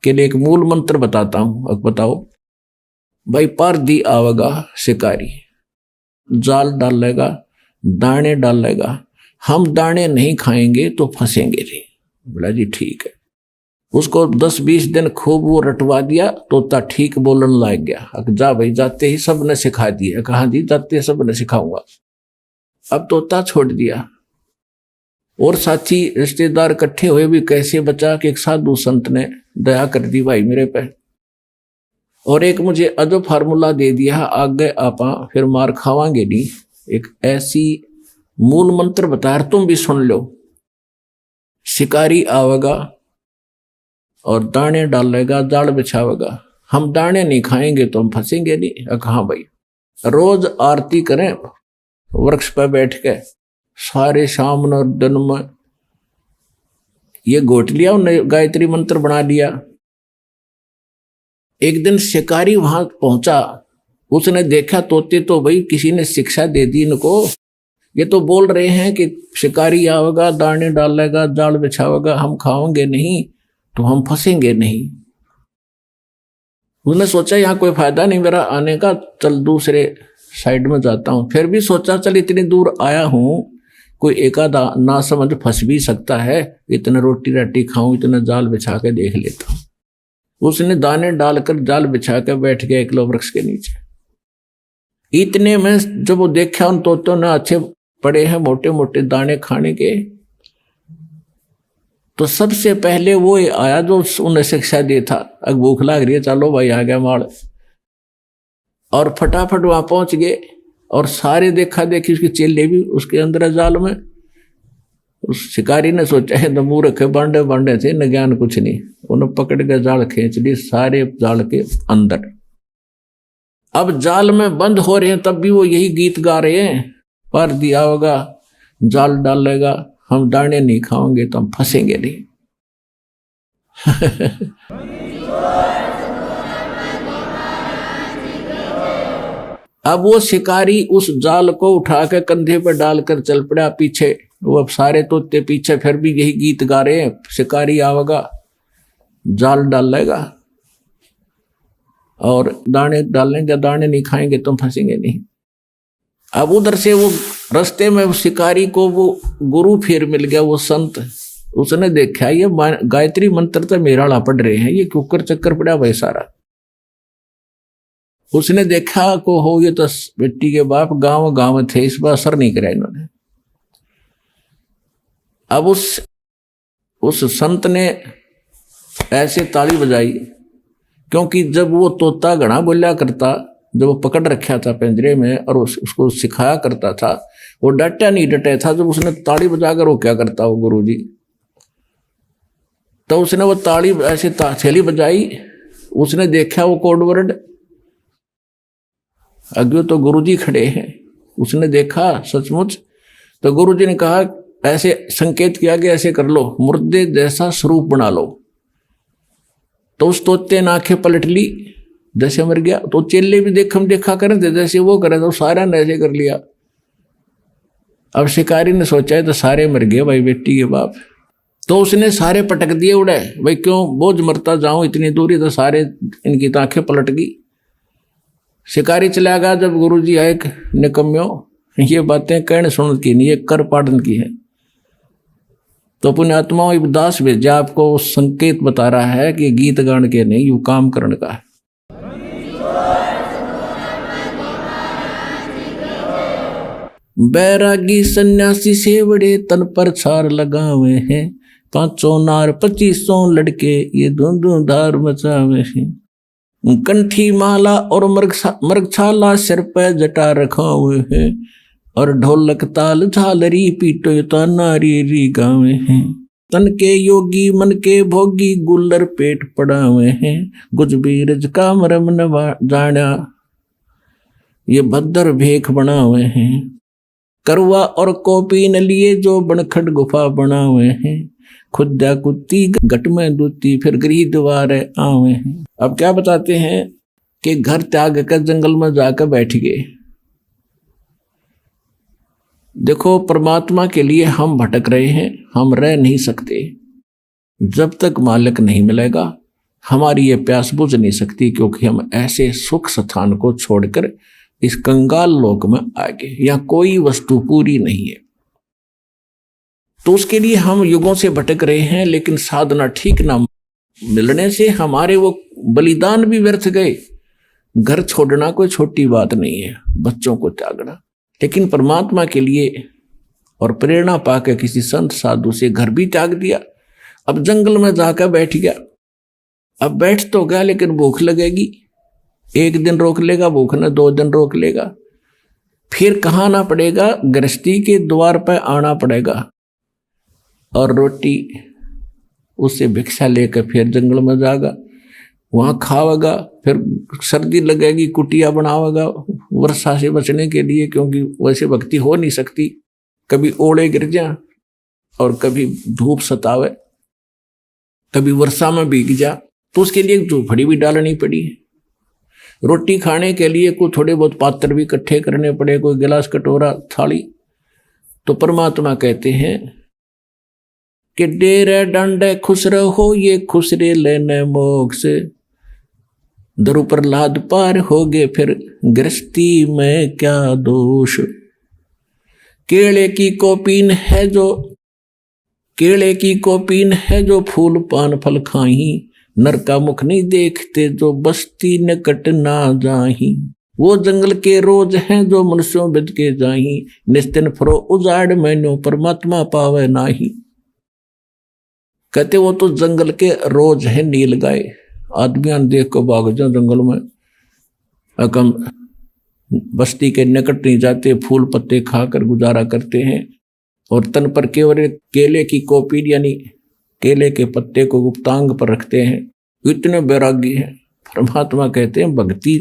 के लिए एक मूल मंत्र बताता हूं। अब बताओ भाई, पर दी आवेगा शिकारी, जाल डालेगा, दाने डालेगा, हम दाने नहीं खाएंगे तो फंसेंगे नहीं। बोला जी ठीक है। उसको 10-20 दिन खूब वो रटवा दिया, तोता ठीक बोलने लग गया। जा भाई, जाते ही सब ने सिखा दिया। कहा जी जाते सब ने सिखाऊंगा। अब तोता छोड़ दिया, और साथी रिश्तेदार इकट्ठे हुए भी कैसे बचा कि एक साधु संत ने दया कर दी भाई मेरे पे, और एक मुझे अजब फार्मूला दे दिया, आगे आपा फिर मार खावांगे नहीं। एक ऐसी मूल मंत्र बता, तुम भी सुन लो। शिकारी आवेगा और दाने डालेगा, जाल बिछावेगा, हम दाने नहीं खाएंगे तो हम फंसेंगे नहीं। कहा भाई, रोज आरती करें वृक्ष पर बैठ के, सारे शाम और दिन में ये घोट लिया, उन्हें गायत्री मंत्र बना लिया। एक दिन शिकारी वहां पहुंचा, उसने देखा तोते तो भाई किसी ने शिक्षा दे दी इनको, ये तो बोल रहे हैं कि शिकारी आवेगा, दाने डालेगा, जाल बिछावेगा, हम खाओगे नहीं तो हम फंसेंगे नहीं। उसने सोचा यहाँ कोई फायदा नहीं मेरा आने का, चल दूसरे साइड में जाता हूं। फिर भी सोचा चल इतनी दूर आया हूं, कोई एकादा ना समझ फंस भी सकता है, इतना रोटी राटी खाऊं, इतना जाल बिछा के देख लेता हूं। उसने दाने डालकर जाल बिछा के बैठ गया एकलो वृक्ष के नीचे। इतने में जब वो देखा उन तोतों ने अच्छे पड़े हैं मोटे मोटे दाने खाने के, तो सबसे पहले वो आया जो उन्हें शिक्षा दे था। अब भूख लग रही है, चलो भाई आ गया माड़, और फटाफट वहां पहुंच गए। और सारे देखा देखी उसके चेले भी उसके अंदर जाल में। उस शिकारी ने सोचा है तो मुंह रखे बांडे बांडे थे, न ज्ञान कुछ नहीं, उन्हें पकड़ के जाल खींच ली सारे जाल के अंदर। अब जाल में बंद हो रहे हैं तब भी वो यही गीत गा रहे हैं, पर दिया होगा, जाल डालेगा, हम दाने नहीं खाओगे तो हम फंसेंगे नहीं। अब वो शिकारी उस जाल को उठा के कंधे पर डालकर चल पड़ा पीछे। वो अब सारे तोते पीछे फिर भी यही गीत गा रहे हैं, शिकारी आवेगा, जाल डालेगा और दाने डालेंगे, दाने नहीं खाएंगे तो फंसेंगे नहीं। अब उधर से वो रास्ते में शिकारी को वो गुरु फिर मिल गया, वो संत। उसने देखा ये गायत्री मंत्र तो मेरा पढ़ रहे हैं, ये कुकर चक्कर पड़ा भाई सारा। उसने देखा को हो ये तो बेटी के बाप गांव गांव थे, इस बार असर नहीं करा इन्होंने। अब उस संत ने ऐसे ताली बजाई, क्योंकि जब वो तोता घना बोलिया करता, जब वो पकड़ रखा था पिंजरे में और उसको सिखाया करता था, वो डटा नहीं डटे था। जब उसने ताली बजाकर वो क्या करता वो गुरुजी, तो उसने वो ताली ऐसे थैली बजाई, उसने देखा वो कोड वर्ड, अगे तो गुरुजी खड़े हैं, उसने देखा सचमुच, तो गुरुजी ने कहा ऐसे संकेत किया कि ऐसे कर लो, मुर्दे जैसा स्वरूप बना लो। तो उस तोते ने आंखें पलट ली, जैसे मर गया। तो चेले भी देखा करें थे, जैसे वो करे तो सारा ने ऐसे कर लिया। अब शिकारी ने सोचा है तो सारे मर गए भाई, बेटी के बाप। तो उसने सारे पटक दिए उड़े, भाई क्यों बोझ मरता जाऊं इतनी दूरी, तो सारे इनकी आंखें पलट गई। शिकारी चला गया। जब गुरुजी आए, निकम्यो ये बातें कहने सुन की नहीं, ये कर पाड़न की है। तो पुण्यात्माओं इब्दास भेजा आपको संकेत बता रहा है कि गीत गान के नहीं, यू काम करने का है। बैरागी सन्यासी से बड़े तन पर छार लगावे हैं, 500 नार 2500 लड़के ये धुंधु धार मचावे हैं। कंठी माला और मृगछाला सिर पे जटा रखा हुए हैं, और ढोलक ताल झालरी पीटो तो नारी री गावे हैं। तन के योगी मन के भोगी गुल्लर पेट पड़ा हुए हैं, गुज बीरज का मरम न जाना ये भद्र भेख बना हुए हैं। करवा और कॉपी न लिए जो बनखट गुफा बना हुए हैं, खुदा कुत्ती घट में दूती फिर गृह द्वार आवे हैं। अब क्या बताते हैं कि घर त्याग कर जंगल में जाकर बैठ गए। देखो परमात्मा के लिए हम भटक रहे हैं, हम रह नहीं सकते। जब तक मालिक नहीं मिलेगा हमारी ये प्यास बुझ नहीं सकती, क्योंकि हम ऐसे सुख स्थान को छोड़कर इस कंगाल लोक में आ गए, यहाँ कोई वस्तु पूरी नहीं है। तो उसके लिए हम युगों से भटक रहे हैं, लेकिन साधना ठीक ना मिलने से हमारे वो बलिदान भी व्यर्थ गए। घर छोड़ना कोई छोटी बात नहीं है, बच्चों को त्यागना, लेकिन परमात्मा के लिए और प्रेरणा पाकर किसी संत साधु से घर भी त्याग दिया। अब जंगल में जाकर बैठ गया। अब बैठ तो गया, लेकिन भूख लगेगी। एक दिन रोक लेगा भूख ने, 2 दिन रोक लेगा, फिर कहाँ आना पड़ेगा, गृहस्थी के द्वार पर आना पड़ेगा, और रोटी उससे भिक्षा लेकर फिर जंगल में जाएगा, वहाँ खावेगा। फिर सर्दी लगेगी, कुटिया बनावेगा वर्षा से बचने के लिए, क्योंकि वैसे भक्ति हो नहीं सकती, कभी ओले गिर जा और कभी धूप सतावे, कभी वर्षा में भीग जा। तो उसके लिए झोपड़ी भी डालनी पड़ी। रोटी खाने के लिए कोई थोड़े बहुत पात्र भी इकट्ठे करने पड़े, कोई गिलास कटोरा थाली। तो परमात्मा कहते हैं कि डेरे डंडे खुश रहो ये खुसरे लेने मोक्ष, दरु प्रहलाद पार हो गए फिर गृहस्थी में क्या दोष। केले की कोपीन है जो फूल पान फल खाही, नर का मुख नहीं देखते जो बस्ती निकट ना जाही। वो जंगल के रोज हैं जो मनुष्यों बिद के जाही, निस्तिन फरो उजाड़ मैनो परमात्मा पावे नाही। कहते वो तो जंगल के रोज हैं नील गाय, आदमियां देख को भाग जाओ जंगल में, अकम बस्ती के निकट नहीं जाते, फूल पत्ते खाकर गुजारा करते हैं, और तन पर केवल केले की कोपी यानी केले के पत्ते को गुप्तांग पर रखते हैं। इतने बैरागी हैं। परमात्मा कहते हैं भक्ति,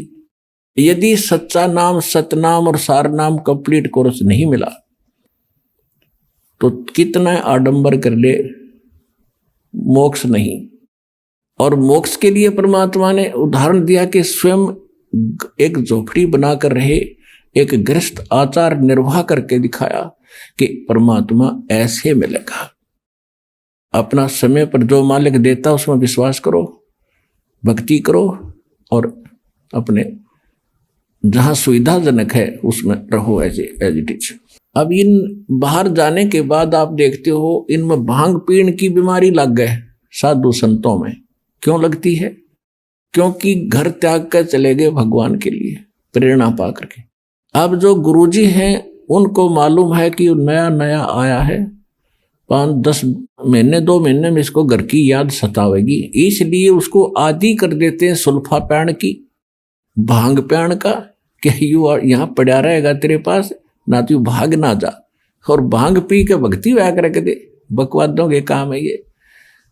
यदि सच्चा नाम सतनाम और सार नाम कंप्लीट कोर्स नहीं मिला तो कितना आडंबर कर ले, मोक्ष नहीं। और मोक्ष के लिए परमात्मा ने उदाहरण दिया कि स्वयं एक झोपड़ी बनाकर रहे, एक गृहस्थ आचार निर्वाह करके दिखाया कि परमात्मा ऐसे मिलेगा। अपना समय पर जो मालिक देता उसमें विश्वास करो, भक्ति करो, और अपने जहां सुविधाजनक है उसमें रहो एज इट इज। अब इन बाहर जाने के बाद आप देखते हो इनमें भांग पीने की बीमारी लग गए साधु संतों में। क्यों लगती है? क्योंकि घर त्याग कर चले गए भगवान के लिए प्रेरणा पा करके। अब जो गुरुजी हैं उनको मालूम है कि नया नया आया है, 5-10 महीने 2 महीने में इसको घर की याद सतावेगी, इसलिए उसको आदी कर देते हैं सुल्फा पैण की, भांग पैण का, कि यू यहाँ पड़ा रहेगा तेरे पास ना, तू भाग ना जा। और भांग पी के भक्ति व्या कर दे, बकवादों के काम है ये।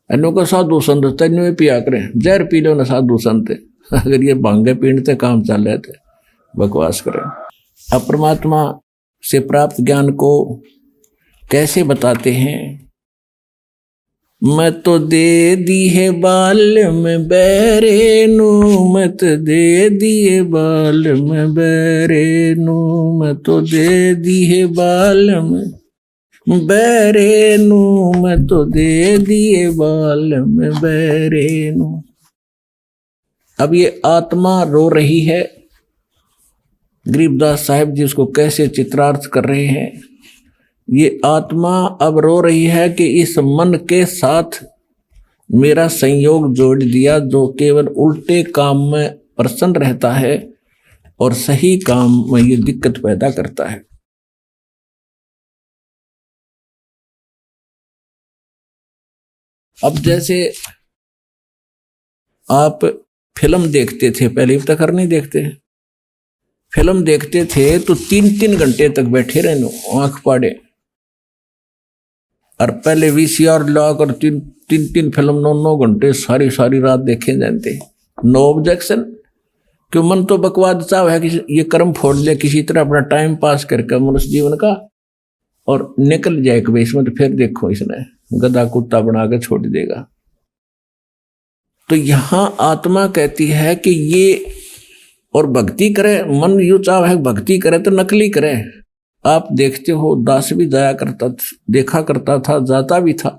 अन्यों को साधु संत तेन पिया करें, जहर पी लो ना साधु संत, अगर ये भांगे पीणते काम चल रहे थे, बकवास करें। अब परमात्मा से प्राप्त ज्ञान को कैसे बताते हैं? मत तो दे दी है बाल में बैरे नू, मत दे दिए बाल में बैरे नू, मत तो दे दी है बाल में बैरे नू, मत तो दे दिए बाल में बैरे नू। अब ये आत्मा रो रही है, गरीबदास साहिब जी उसको कैसे चित्रार्थ कर रहे हैं। ये आत्मा अब रो रही है कि इस मन के साथ मेरा संयोग जोड़ दिया, जो केवल उल्टे काम में प्रसन्न रहता है और सही काम में ये दिक्कत पैदा करता है। अब जैसे आप फिल्म देखते थे, पहले अब तक नहीं देखते, फिल्म देखते थे तो 3-3 घंटे तक बैठे रहने आंख पाड़े, और पहले VCR लाकर 3-3 फिल्म 9-9 घंटे सारी रात देखे जाते। नो ऑब्जेक्शन, क्यों? मन तो बकवाद चाव है कि ये कर्म फोड़ ले किसी तरह अपना टाइम पास करके मनुष्य जीवन का, और निकल जाए कि इसमें तो फिर देखो इसने गधा कुत्ता बना के छोड़ देगा। तो यहां आत्मा कहती है कि ये, और भक्ति करे, मन यू चाव है भक्ति करे तो नकली करे। आप देखते हो दास भी जाया करता, देखा करता था, जाता भी था,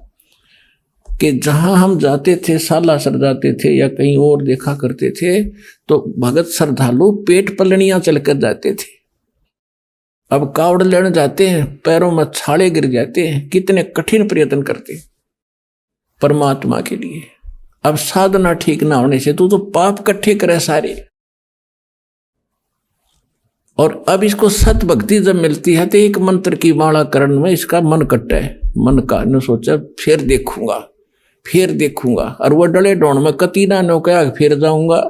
कि जहां हम जाते थे, सालासर जाते थे या कहीं और देखा करते थे, तो भगत श्रद्धालु पेट पलनियां चलकर जाते थे। अब कावड़ लेने जाते हैं, पैरों में छाले गिर जाते हैं, कितने कठिन प्रयत्न करते हैं परमात्मा के लिए। अब साधना ठीक ना होने से तो पाप इकट्ठे करे सारे। और अब इसको सत भक्ति जब मिलती है तो एक मंत्र की माला करण में इसका मन कट्टा है, मन का ने सोचा फिर देखूंगा, और वो डले डोण में कती ना नो क्या फिर जाऊंगा।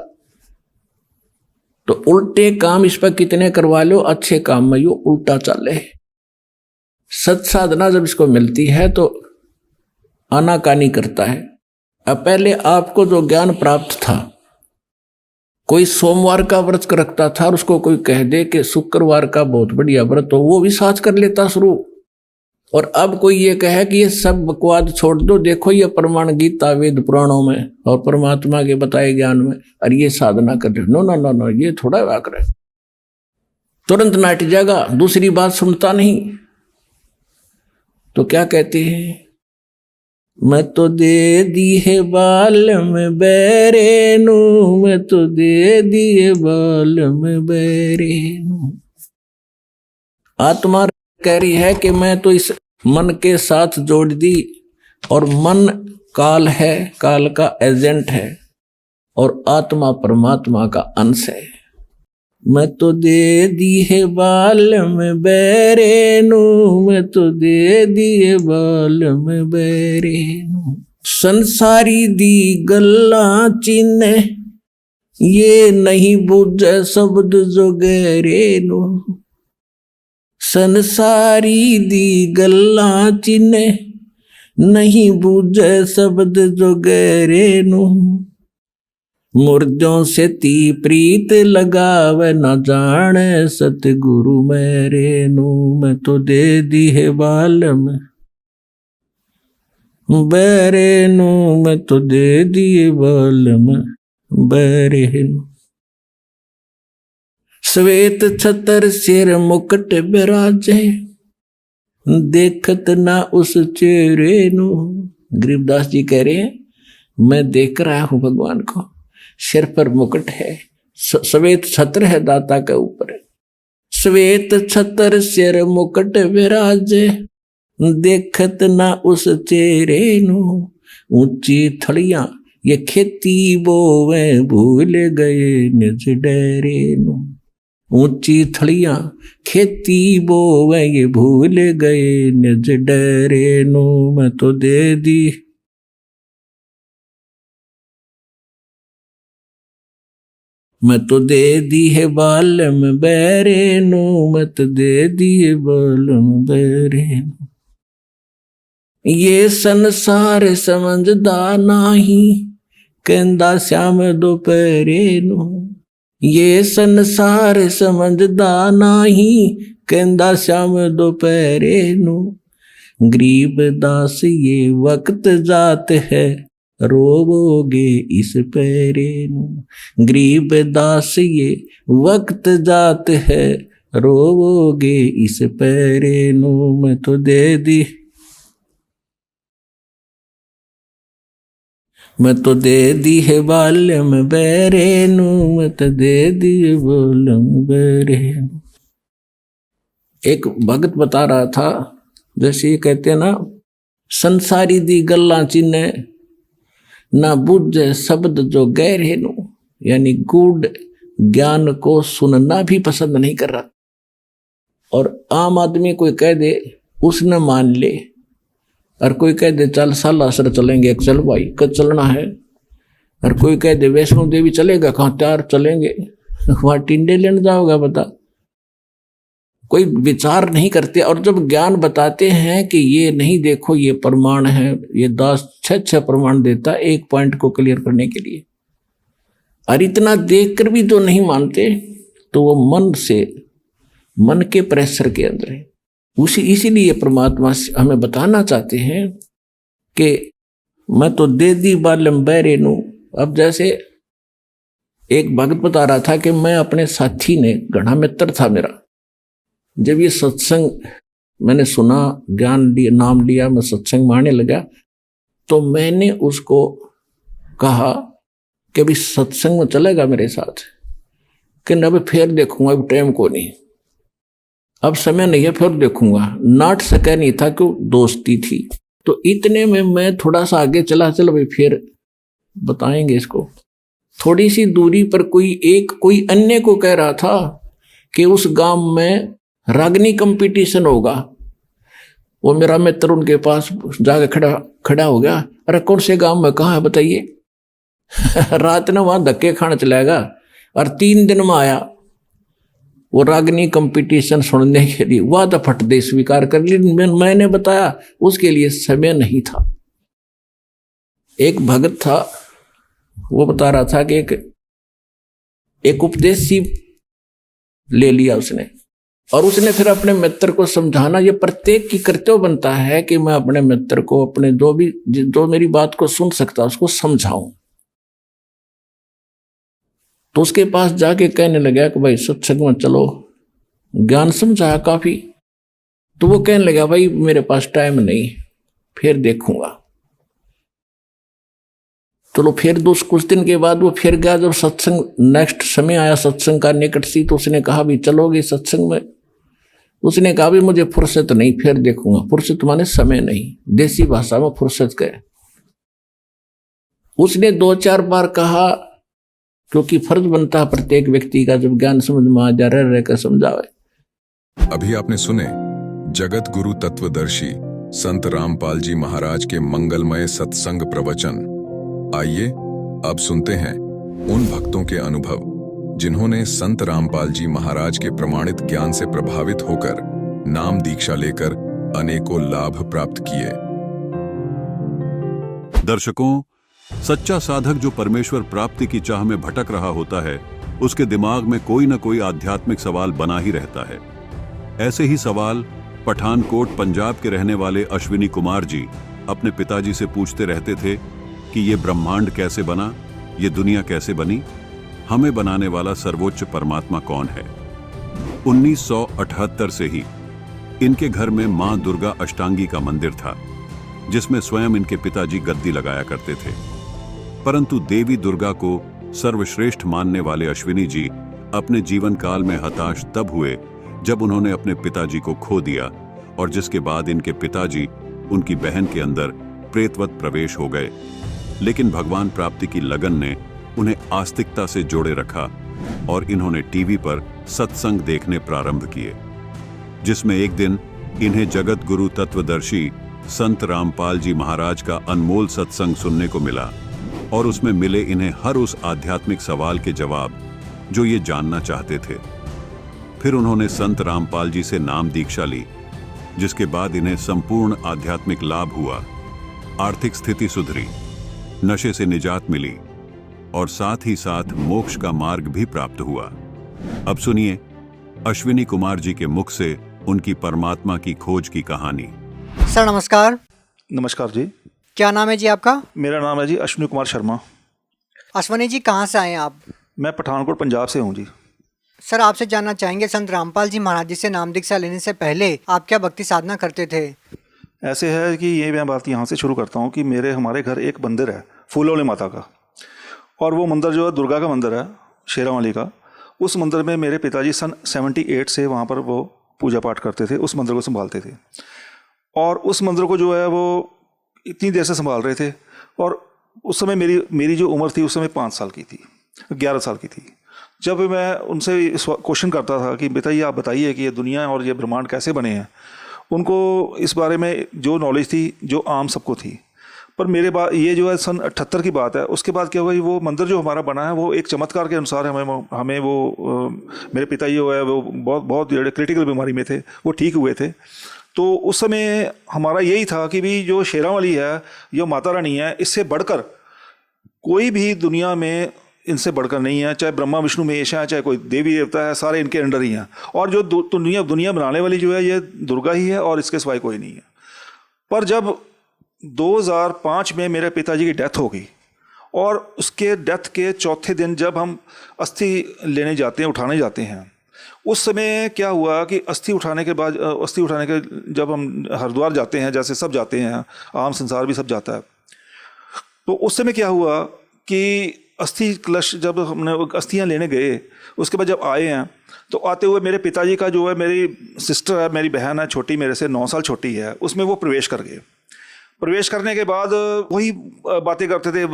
तो उल्टे काम इस पर कितने करवा लो, अच्छे काम में यो उल्टा चले। सत साधना जब इसको मिलती है तो आनाकानी करता है। अब पहले आपको जो ज्ञान प्राप्त था, कोई सोमवार का व्रत रखता था और उसको कोई कह दे कि शुक्रवार का बहुत बढ़िया व्रत हो, वो भी साच कर लेता शुरू। और अब कोई ये कहे कि ये सब बकवाद छोड़ दो, देखो ये प्रमाण गीता वेद पुराणों में और परमात्मा के बताए ज्ञान में, और ये साधना कर रहे। नो, ये थोड़ा वाक रहे, तुरंत नाट जाएगा, दूसरी बात सुनता नहीं। तो क्या कहते हैं, मैं तो दे दी है बाल में बैरे नू, मैं तो दे दिए बाल में बैरे नू। आत्मा कह रही है कि मैं तो इस मन के साथ जोड़ दी, और मन काल है, काल का एजेंट है, और आत्मा परमात्मा का अंश है। मैं तो दे दी है बाल में बैरे नू, मैं तो दे दिए बाल में बैरे नू। संसारी दी गल्ला चिन्ह, ये नहीं बुझे शब्द जो गहरे नू। संसारी दी गल्ला चिन्ह, नहीं बुझे शब्द जो गहरे नू। मुर्दों से ती प्रीत लगावे न जाने सतगुरु मेरे नू। मैं तो दे दी है बाल में बैरे नू, मैं तो दे दिए बाल में बैरे नू। श्वेत छतर सिर मुकुट बिराजे, देखत ना उस चेहरे नू। गरीबदास जी कह रहे हैं, मैं देख रहा हूं भगवान को, सिर पर मुकुट है, श्वेत छत्र है दाता के ऊपर। श्वेत छत्र सिर मुकुट विराजे, देखत ना उस चेहरे नू। ऊंची थड़ियां ये खेती बोवे, भूल गए निज डेरे नू। ऊंची थड़ियां खेती बोवे ये भूल गए निज डरे नु मैं तो दे दी। मैं तो दे दी है बालम बैरे नु मत दे दी है बालम बैरे नु। ये संसार समझदा नाही कहंदा श्याम दोपहरे नु। ये संसार समझदा नाही कहंदा श्याम दोपहरे नु। गरीब दास ये वक्त जात है रोवोगे इस पैरे नु। गरीब दास ये वक्त जात है रोवोगे इस पैरे नु मैं तो दे दी। मैं तो दे दी है बालम बैरे नु मैं तो दे दी है बालम बैरे नु। एक भगत बता रहा था, जैसे ये कहते हैं ना, संसारी दी गल्ला चिन्ह ना बुझे शब्द जो गहरे नु, यानी गूढ़ ज्ञान को सुनना भी पसंद नहीं कर रहा। और आम आदमी कोई कह दे उसने मान ले, और कोई कह दे चल सालासर चलेंगे, चल भाई कब चलना है। और कोई कह दे वैष्णो देवी चलेगा, कहाँ त्यार चलेंगे, वहां टिंडे लेने जाओगा बता। कोई विचार नहीं करते। और जब ज्ञान बताते हैं कि ये नहीं देखो ये प्रमाण है, ये 10-6 प्रमाण देता एक पॉइंट को क्लियर करने के लिए, और इतना देखकर भी जो नहीं मानते तो वो मन के प्रेशर के अंदर है। इसीलिए परमात्मा हमें बताना चाहते हैं कि मैं तो दे दी बालम बैरे नु। अब जैसे एक भगत बता रहा था कि मैं अपने साथी ने, घना मित्र था मेरा, जब ये सत्संग मैंने सुना, ज्ञान लिया, नाम लिया, मैं सत्संग मानने लगा, तो मैंने उसको कहा कि अभी सत्संग में चलेगा मेरे साथ, कि अब फिर देखूंगा, अब टाइम को नहीं, अब समय नहीं है, फिर देखूंगा। नाट सका नहीं था कि दोस्ती थी। तो इतने में मैं थोड़ा सा आगे चला, चल भाई फिर बताएंगे इसको। थोड़ी सी दूरी पर कोई अन्य को कह रहा था कि उस गांव में रागनी कंपटीशन होगा। वो मेरा मित्र उनके पास जाके खड़ा हो गया। अरे कौन से गांव में, कहाँ है बताइए। रात ने वहां धक्के खाने चलेगा, और 3 दिन में आया वो रागनी कंपटीशन सुनने के लिए। वह तो फट दे स्वीकार कर ली। मैंने बताया उसके लिए समय नहीं था। एक भगत था, वो बता रहा था कि एक उपदेश ले लिया उसने, और उसने फिर अपने मित्र को समझाना, ये प्रत्येक की कर्तव्य बनता है कि मैं अपने मित्र को, अपने जो मेरी बात को सुन सकता उसको समझाऊं। तो उसके पास जाके कहने लगा कि भाई सत्संग में चलो, ज्ञान समझाया काफी। तो वो कहने लगा भाई मेरे पास टाइम नहीं, फिर देखूंगा। चलो फिर कुछ दिन के बाद वो फिर गया। जब सत्संग नेक्स्ट समय आया, सत्संग का निकट सी, तो उसने कहा भी चलोगे सत्संग में। उसने कहा भी मुझे फुर्सत नहीं, फिर देखूंगा। फुर्सत माने समय नहीं, देसी भाषा में फुर्सत कहे। उसने 2-4 बार कहा, क्योंकि फर्ज बनता है प्रत्येक व्यक्ति का, जब ज्ञान समझ में आ जा रहकर समझावे। अभी आपने सुने जगत गुरु तत्वदर्शी संत रामपाल जी महाराज के मंगलमय सत्संग प्रवचन। आइए अब सुनते हैं उन भक्तों के अनुभव जिन्होंने संत रामपाल जी महाराज के प्रमाणित ज्ञान से प्रभावित होकर नाम दीक्षा लेकर अनेकों लाभ प्राप्त किए। दर्शकों, सच्चा साधक जो परमेश्वर प्राप्ति की चाह में भटक रहा होता है, उसके दिमाग में कोई न कोई आध्यात्मिक सवाल बना ही रहता है। ऐसे ही सवाल पठानकोट पंजाब के रहने वाले अश्विनी कुमार जी अपने पिताजी से पूछते रहते थे कि ये ब्रह्मांड कैसे बना, ये दुनिया कैसे बनी, हमें बनाने वाला सर्वोच्च परमात्मा कौन है। 1978 से ही इनके घर में मां दुर्गा अष्टांगी का मंदिर था, जिसमें स्वयं इनके पिताजी गद्दी लगाया करते थे। परंतु देवी दुर्गा को सर्वश्रेष्ठ मानने वाले अश्विनी जी अपने जीवन काल में हताश तब हुए जब उन्होंने अपने पिताजी को खो दिया, और जिसके बाद इनके पिताजी उनकी बहन के अंदर प्रेतवत प्रवेश हो गए। लेकिन भगवान प्राप्ति की लगन ने उन्हें आस्तिकता से जोड़े रखा और इन्होंने टीवी पर सत्संग देखने प्रारंभ किए, जिसमें एक दिन इन्हें जगत गुरु तत्वदर्शी संत रामपाल जी महाराज का अनमोल सत्संग सुनने को मिला और उसमें मिले इन्हें हर उस आध्यात्मिक सवाल के जवाब जो ये जानना चाहते थे। फिर उन्होंने संत रामपाल जी से नाम दीक्षा ली, जिसके बाद इन्हें संपूर्ण आध्यात्मिक लाभ हुआ, आर्थिक स्थिति सुधरी, नशे से निजात मिली और साथ ही साथ मोक्ष का मार्ग भी प्राप्त हुआ। अब सुनिए अश्विनी कुमार जी के मुख से उनकी परमात्मा की खोज की कहानी। सर नमस्कार। नमस्कार जी। क्या नाम है जी आपका? मेरा नाम है जी अश्विनी कुमार शर्मा। अश्विनी जी कहाँ से आए हैं आप? मैं पठानकोट पंजाब से हूँ जी। सर आपसे जानना चाहेंगे, संत रामपाल जी महाराज जी से नाम दीक्षा लेने से पहले आप क्या भक्ति साधना करते थे? ऐसे है कि ये मैं बात यहाँ से शुरू करता हूँ कि हमारे घर एक मंदिर है फूलों माता का, और वो मंदिर जो है दुर्गा का मंदिर है, शेरावाली का। उस मंदिर में मेरे पिताजी सन 78 से वहाँ पर वो पूजा पाठ करते थे, उस मंदिर को संभालते थे। और उस मंदिर को जो है वो इतनी देर से संभाल रहे थे। और उस समय मेरी जो उम्र थी उस समय 5 साल की थी, 11 साल की थी। जब मैं उनसे क्वेश्चन करता था कि पिताजी आप बताइए कि ये दुनिया और ये ब्रह्मांड कैसे बने हैं, उनको इस बारे में जो नॉलेज थी जो आम सबको थी। पर मेरे बाद ये जो है सन 78 की बात है, उसके बाद क्या हुआ, वो मंदिर जो हमारा बना है वो एक चमत्कार के अनुसार हमें वो मेरे पिताजी जो है वो बहुत क्रिटिकल बीमारी में थे, वो ठीक हुए थे। तो उस समय हमारा यही था कि भी जो शेरावाली है, जो माता रानी है, इससे बढ़कर कोई भी दुनिया में इनसे बढ़कर नहीं है। चाहे ब्रह्मा विष्णु महेश है, चाहे कोई देवी देवता है, सारे इनके अंडर ही हैं। और जो दुनिया बनाने वाली जो है ये दुर्गा ही है और इसके सिवाय कोई नहीं है। पर जब 2005 में मेरे पिताजी की डेथ हो गई और उसके डेथ के चौथे दिन जब हम अस्थि लेने जाते हैं, उठाने जाते हैं, उस समय क्या हुआ कि अस्थि उठाने के जब हम हरिद्वार जाते हैं, जैसे सब जाते हैं, आम संसार भी सब जाता है, तो उस समय क्या हुआ कि अस्थि कलश जब हमने अस्थियाँ लेने गए, उसके बाद जब आए हैं तो आते हुए मेरे पिताजी का जो है, मेरी सिस्टर है, मेरी बहन है छोटी, मेरे से 9 साल छोटी है, उसमें वो प्रवेश कर गए। प्रवेश करने के बाद वही बातें करते थे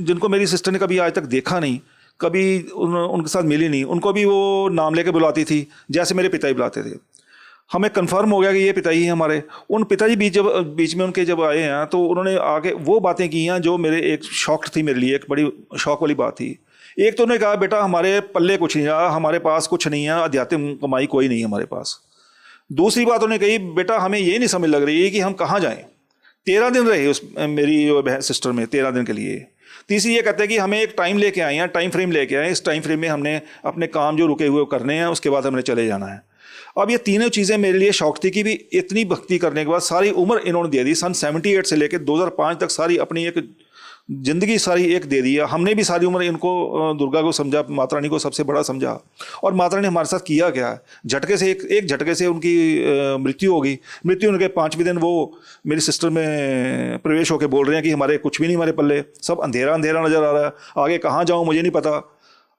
जिनको मेरी सिस्टर ने कभी आज तक देखा नहीं, कभी उनके साथ मिली नहीं, उनको भी वो नाम लेके बुलाती थी जैसे मेरे पिताजी बुलाते थे। हमें कंफर्म हो गया कि ये पिताजी हैं हमारे। उन पिताजी बीच में उनके जब आए हैं तो उन्होंने आके वो बातें की हैं जो मेरे एक शौक थी, मेरे लिए एक बड़ी शौक वाली बात थी। एक तो उन्होंने कहा, बेटा हमारे पल्ले कुछ नहीं रहा, हमारे पास कुछ नहीं है, आध्यात्मिक कमाई कोई नहीं है हमारे पास। दूसरी बात उन्होंने कही, बेटा हमें ये नहीं समझ लग रही है कि हम कहाँ जाएँ। 13 दिन रहे उस मेरी बहन सिस्टर में, 13 दिन के लिए। तीसरी ये कहते हैं कि हमें एक टाइम लेके आए हैं, टाइम फ्रेम लेके आए, इस टाइम फ्रेम में हमने अपने काम जो रुके हुए करने हैं, उसके बाद हमने चले जाना है। अब ये तीनों चीज़ें मेरे लिए शौक थी कि भी इतनी भक्ति करने के बाद सारी उम्र इन्होंने दे दी, सन 78 से लेकर 2005 तक सारी अपनी एक ज़िंदगी सारी एक दे दी। हमने भी सारी उम्र इनको दुर्गा को समझा, माता रानी को सबसे बड़ा समझा। और माता रानी हमारे साथ किया क्या, झटके से एक झटके से उनकी मृत्यु हो गई। मृत्यु होने के 5वें दिन वो मेरी सिस्टर में प्रवेश होकर बोल रहे हैं कि हमारे कुछ भी नहीं, हमारे पल्ले सब अंधेरा अंधेरा नज़र आ रहा है, आगे कहाँ जाऊँ मुझे नहीं पता।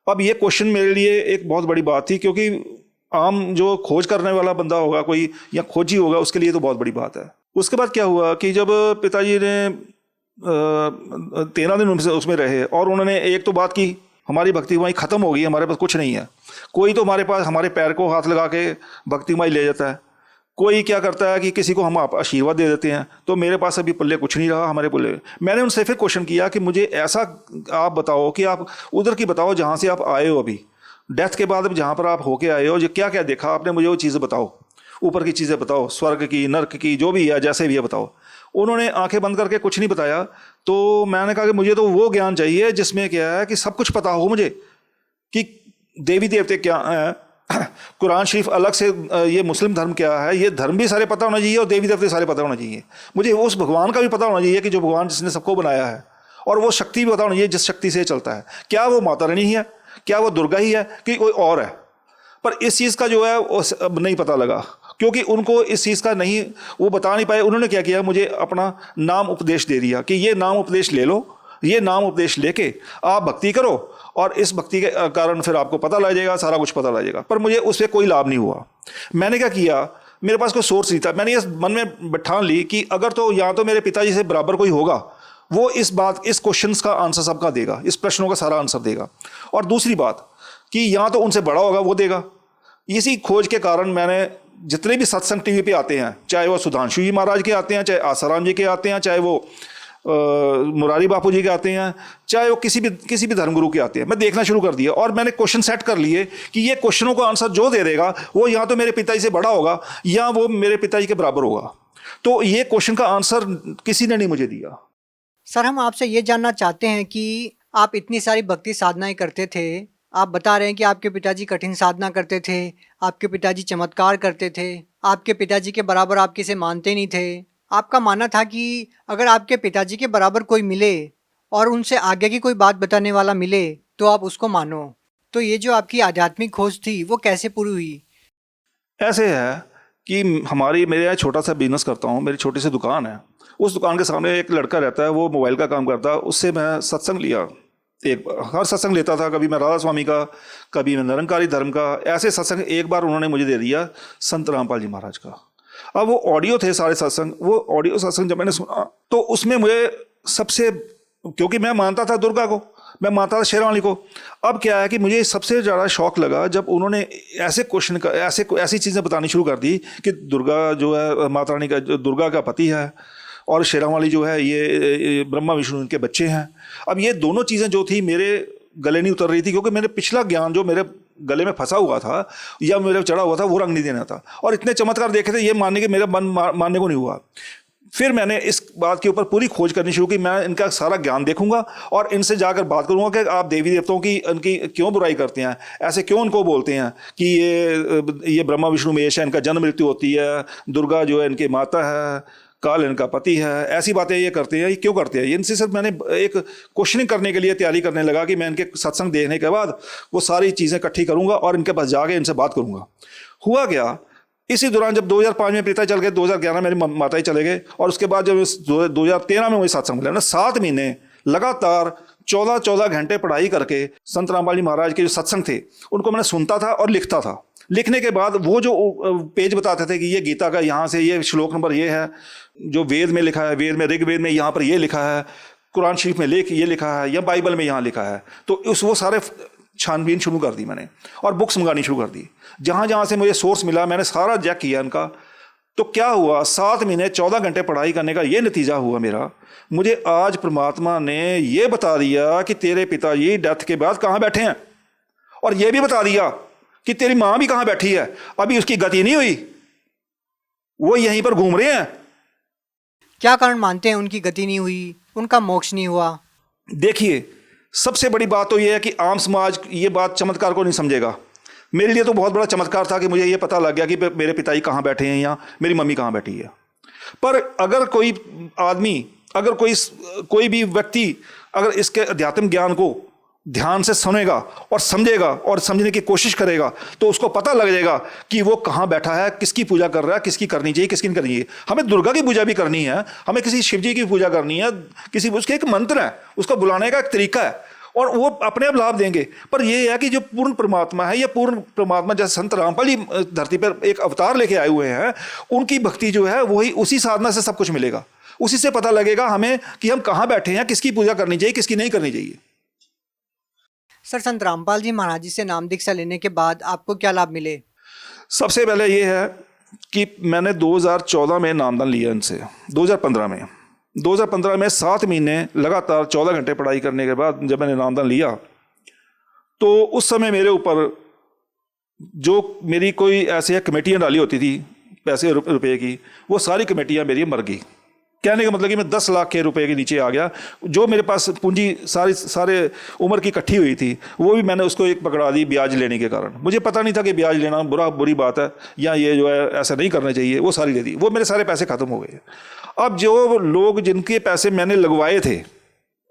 अब ये क्वेश्चन मेरे लिए एक बहुत बड़ी बात थी, क्योंकि आम जो खोज करने वाला बंदा होगा कोई, या खोजी होगा, उसके लिए तो बहुत बड़ी बात है। उसके बाद क्या हुआ कि जब पिताजी ने 13 दिन उसमें रहे और उन्होंने एक तो बात की, हमारी भक्ति माई ख़त्म हो गई, हमारे पास कुछ नहीं है। कोई तो हमारे पास हमारे पैर को हाथ लगा के भक्ति माई ले जाता है, कोई क्या करता है कि किसी को हम आशीर्वाद दे देते हैं। तो मेरे पास अभी पल्ले कुछ नहीं रहा, हमारे पल्ले। मैंने उनसे फिर क्वेश्चन किया कि मुझे ऐसा आप बताओ कि आप उधर की बताओ जहाँ से आप आए हो, अभी डेथ के बाद जहाँ पर आप होके आए हो, जो क्या क्या देखा आपने, मुझे वो चीज़ें बताओ, ऊपर की चीज़ें बताओ, स्वर्ग की, नर्क की, जो भी है, जैसे भी है बताओ। उन्होंने आंखें बंद करके कुछ नहीं बताया। तो मैंने कहा कि मुझे तो वो ज्ञान चाहिए जिसमें क्या है कि सब कुछ पता हो मुझे, कि देवी देवते क्या हैं, कुरान शरीफ अलग से, ये मुस्लिम धर्म क्या है, ये धर्म भी सारे पता होना चाहिए और देवी देवते सारे पता होना चाहिए। मुझे उस भगवान का भी पता होना चाहिए कि जो भगवान जिसने सबको बनाया है, और वो शक्ति भी पता होनी चाहिए जिस शक्ति से चलता है। क्या वो माता रानी ही है, क्या वो दुर्गा ही है, कि कोई और है। पर इस चीज़ का जो है वो अब नहीं पता लगा, क्योंकि उनको इस चीज़ का नहीं, वो बता नहीं पाए। उन्होंने क्या किया, मुझे अपना नाम उपदेश दे दिया कि ये नाम उपदेश ले लो, ये नाम उपदेश लेके आप भक्ति करो और इस भक्ति के कारण फिर आपको पता लग जाएगा, सारा कुछ पता लग जाएगा। पर मुझे उससे कोई लाभ नहीं हुआ। मैंने क्या किया, मेरे पास कोई सोर्स नहीं था। मैंने ये मन में बैठान ली कि अगर तो या तो मेरे पिताजी से बराबर कोई होगा, वो इस क्वेश्चंस का आंसर सबका देगा, इस प्रश्नों का सारा आंसर देगा। और दूसरी बात, कि यहाँ तो उनसे बड़ा होगा वो देगा। इसी खोज के कारण मैंने जितने भी सत्संग टीवी पे आते हैं, चाहे वो सुधांशु जी महाराज के आते हैं, चाहे आसाराम जी के आते हैं, चाहे वो मुरारी बापू जी के आते हैं, चाहे वो किसी भी धर्मगुरु के आते हैं, मैं देखना शुरू कर दिया और मैंने क्वेश्चन सेट कर लिए कि ये क्वेश्चनों का आंसर जो दे देगा वो या तो मेरे पिताजी से बड़ा होगा या वो मेरे पिताजी के बराबर होगा। तो ये क्वेश्चन का आंसर किसी ने नहीं मुझे दिया। सर, हम आपसे ये जानना चाहते हैं कि आप इतनी सारी भक्ति साधनाएं करते थे, आप बता रहे हैं कि आपके पिताजी कठिन साधना करते थे, आपके पिताजी चमत्कार करते थे, आपके पिताजी के बराबर आप किसे मानते नहीं थे। आपका मानना था कि अगर आपके पिताजी के बराबर कोई मिले और उनसे आगे की कोई बात बताने वाला मिले तो आप उसको मानो। तो ये जो आपकी आध्यात्मिक खोज थी वो कैसे पूरी हुई? ऐसे है कि मेरे यहाँ छोटा सा बिजनेस करता हूँ, मेरी छोटी सी दुकान है। उस दुकान के सामने एक लड़का रहता है, वो मोबाइल का काम करता है। उससे मैं सत्संग लिया, हर सत्संग लेता था। कभी मैं राधा स्वामी का, कभी मैं निरंकारी धर्म का, ऐसे सत्संग एक बार उन्होंने मुझे दे दिया संत रामपाल जी महाराज का। अब वो ऑडियो थे सारे सत्संग, वो ऑडियो सत्संग जब मैंने सुना तो उसमें मुझे सबसे, क्योंकि मैं मानता था दुर्गा को, मैं मानता था शेरावाली को। अब क्या है कि मुझे सबसे ज़्यादा शौक लगा जब उन्होंने ऐसे क्वेश्चन का ऐसी चीज़ें बतानी शुरू कर दी कि दुर्गा जो है माता रानी का, दुर्गा का पति है और शेरावाली जो है ये ब्रह्मा विष्णु इनके बच्चे हैं। अब ये दोनों चीज़ें जो थी मेरे गले नहीं उतर रही थी, क्योंकि मेरे पिछला ज्ञान जो मेरे गले में फंसा हुआ था या मेरे चढ़ा हुआ था वो रंग नहीं देना था। और इतने चमत्कार देखे थे, ये मानने के मेरा मन मानने को नहीं हुआ। फिर मैंने इस बात के ऊपर पूरी खोज करनी शुरू की। मैं इनका सारा ज्ञान देखूंगा और इनसे जाकर बात करूंगा कि आप देवी देवताओं की इनकी क्यों बुराई करते हैं, ऐसे क्यों उनको बोलते हैं कि ये ब्रह्मा विष्णु महेश है, इनका जन्म मृत्यु होती है, दुर्गा जो है इनके माता है, काल इनका पति है, ऐसी बातें ये करते हैं, ये क्यों करते हैं। इनसे सिर्फ मैंने एक क्वेश्चनिंग करने के लिए तैयारी करने लगा कि मैं इनके सत्संग देखने के बाद वो सारी चीज़ें इकट्ठी करूंगा और इनके पास जाके इनसे बात करूंगा। हुआ क्या, इसी दौरान जब 2005 में पिता चल गए, 2011 मेरी माता ही चले गए और उसके बाद जब 2013 में वही सत्संग मिला ना, 7 महीने लगातार 14 घंटे पढ़ाई करके संत रामपाल जी महाराज के जो सत्संग थे उनको मैंने सुनता था और लिखता था। लिखने के बाद वो जो पेज बताते थे कि ये गीता का यहाँ से ये श्लोक नंबर ये है, जो वेद में लिखा है, वेद में ऋग्वेद में यहाँ पर ये लिखा है, कुरान शरीफ में ये लिखा है या बाइबल में यहाँ लिखा है, तो वो सारे छानबीन शुरू कर दी मैंने और बुक्स मंगानी शुरू कर दी। जहाँ जहाँ से मुझे सोर्स मिला मैंने सारा चेक किया इनका। तो क्या हुआ, 7 महीने 14 घंटे पढ़ाई करने का ये नतीजा हुआ मेरा। मुझे आज परमात्मा ने ये बता दिया कि तेरे पिताजी डेथ के बाद कहाँ बैठे हैं, और ये भी बता दिया कि तेरी माँ भी कहाँ बैठी है। अभी उसकी गति नहीं हुई, वो यहीं पर घूम रहे हैं। क्या कारण मानते हैं उनकी गति नहीं हुई, उनका मोक्ष नहीं हुआ? देखिए, सबसे बड़ी बात तो यह है कि आम समाज ये बात चमत्कार को नहीं समझेगा। मेरे लिए तो बहुत बड़ा चमत्कार था कि मुझे ये पता लग गया कि मेरे पिताजी कहाँ बैठे हैं या मेरी मम्मी कहाँ बैठी है। पर अगर कोई आदमी, अगर कोई भी व्यक्ति अगर इसके अध्यात्म ज्ञान को ध्यान से सुनेगा और समझेगा और समझने की कोशिश करेगा तो उसको पता लग जाएगा कि वो कहाँ बैठा है, किसकी पूजा कर रहा है, किसकी करनी चाहिए, किसकी नहीं करनी चाहिए। हमें दुर्गा की पूजा भी करनी है, हमें किसी शिव जी की पूजा करनी है, किसी उसके एक मंत्र है, उसको बुलाने का एक तरीका है और वो अपने आप लाभ देंगे। पर ये है कि जो पूर्ण परमात्मा है, या पूर्ण परमात्मा जैसे संत रामपाल जी धरती पर एक अवतार लेके आए हुए हैं, उनकी भक्ति जो है वही, उसी साधना से सब कुछ मिलेगा। उसी से पता लगेगा हमें कि हम कहाँ बैठे हैं, किसकी पूजा करनी चाहिए, किसकी नहीं करनी चाहिए। सर, संत रामपाल जी महाराज जी से नाम दीक्षा लेने के बाद आपको क्या लाभ मिले? सबसे पहले ये है कि मैंने 2014 में नामदान लिया इनसे। 2015 में 7 महीने लगातार 14 घंटे पढ़ाई करने के बाद जब मैंने नामदान लिया तो उस समय मेरे ऊपर जो मेरी कोई ऐसे कमेटियाँ डाली होती थी पैसे रुपए की, वो सारी कमेटियाँ मेरी मर गई। कहने का मतलब कि मैं 10 लाख के रुपए के नीचे आ गया। जो मेरे पास पूंजी सारे उम्र की इकट्ठी हुई थी वो भी मैंने उसको एक पकड़ा दी ब्याज लेने के कारण। मुझे पता नहीं था कि ब्याज लेना बुरी बात है या ये जो है ऐसा नहीं करना चाहिए, वो सारी ले दी। वो मेरे सारे पैसे ख़त्म हो गए। अब जो लोग जिनके पैसे मैंने लगवाए थे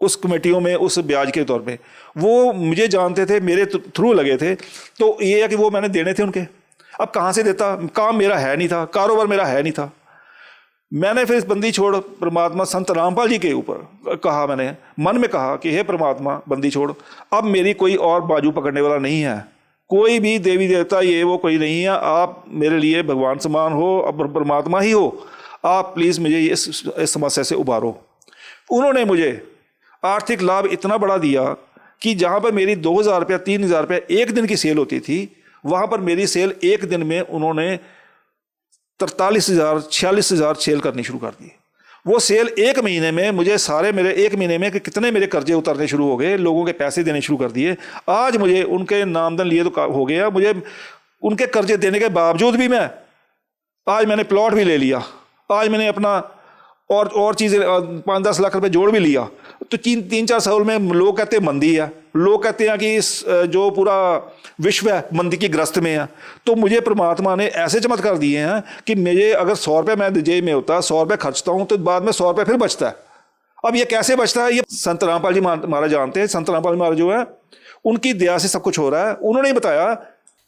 उस कमेटियों में उस ब्याज के तौर पे, वो मुझे जानते थे, मेरे थ्रू लगे थे, तो ये है कि वो मैंने देने थे उनके। अब कहाँ से देता, काम मेरा है नहीं था, कारोबार मेरा है नहीं था। मैंने फिर इस बंदी छोड़ परमात्मा संत रामपाल जी के ऊपर कहा, मैंने मन में कहा कि हे परमात्मा बंदी छोड़, अब मेरी कोई और बाजू पकड़ने वाला नहीं है, कोई भी देवी देवता ये वो कोई नहीं है, आप मेरे लिए भगवान समान हो, अब परमात्मा ही हो, आप प्लीज़ मुझे इस समस्या से उबारो। उन्होंने मुझे आर्थिक लाभ इतना बड़ा दिया कि जहाँ पर मेरी 2,000 रुपया 3,000 रुपया एक दिन की सेल होती थी, वहाँ पर मेरी सेल एक दिन में उन्होंने 43,000 46,000 सेल करनी शुरू कर दी। वो सेल एक महीने में मुझे सारे मेरे एक महीने में कितने मेरे कर्जे उतरने शुरू हो गए, लोगों के पैसे देने शुरू कर दिए। आज मुझे उनके नामदन लिए तो हो गया, मुझे उनके कर्जे देने के बावजूद भी आज मैंने प्लॉट भी ले लिया, आज मैंने अपना और चीज़ें 5-10 लाख रुपए जोड़ भी लिया। तो 3-4 साल में लोग कहते हैं मंदी है, लोग कहते हैं कि इस जो पूरा विश्व है मंदी की ग्रस्त में है। तो मुझे परमात्मा ने ऐसे चमत्कार दिए हैं कि मुझे अगर 100 रुपये मैं जेब में होता, 100 रुपये खर्चता हूँ तो बाद में 100 रुपये फिर बचता है। अब ये कैसे बचता है, ये संत रामपाल जी महाराज जानते हैं। संत रामपाल महाराज जो है उनकी दया से सब कुछ हो रहा है, उन्होंने ही बताया।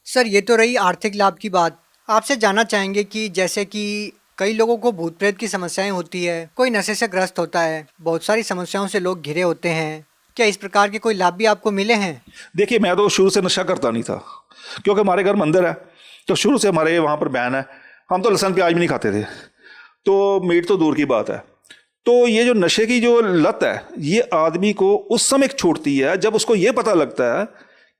सर ये तो रही आर्थिक लाभ की बात। आपसे जानना चाहेंगे कि जैसे कि कई लोगों को भूत प्रेत की समस्याएं होती है, कोई नशे से ग्रस्त होता है, बहुत सारी समस्याओं से लोग घिरे होते हैं, क्या इस प्रकार के कोई लाभ भी आपको मिले हैं? देखिए, मैं तो शुरू से नशा करता नहीं था, क्योंकि हमारे घर मंदिर है, तो शुरू से हमारे वहाँ पर बैन है। हम तो लहसुन प्याज भी नहीं खाते थे, तो मीट तो दूर की बात है। तो ये जो नशे की जो लत है, ये आदमी को उस समय छूटती है जब उसको ये पता लगता है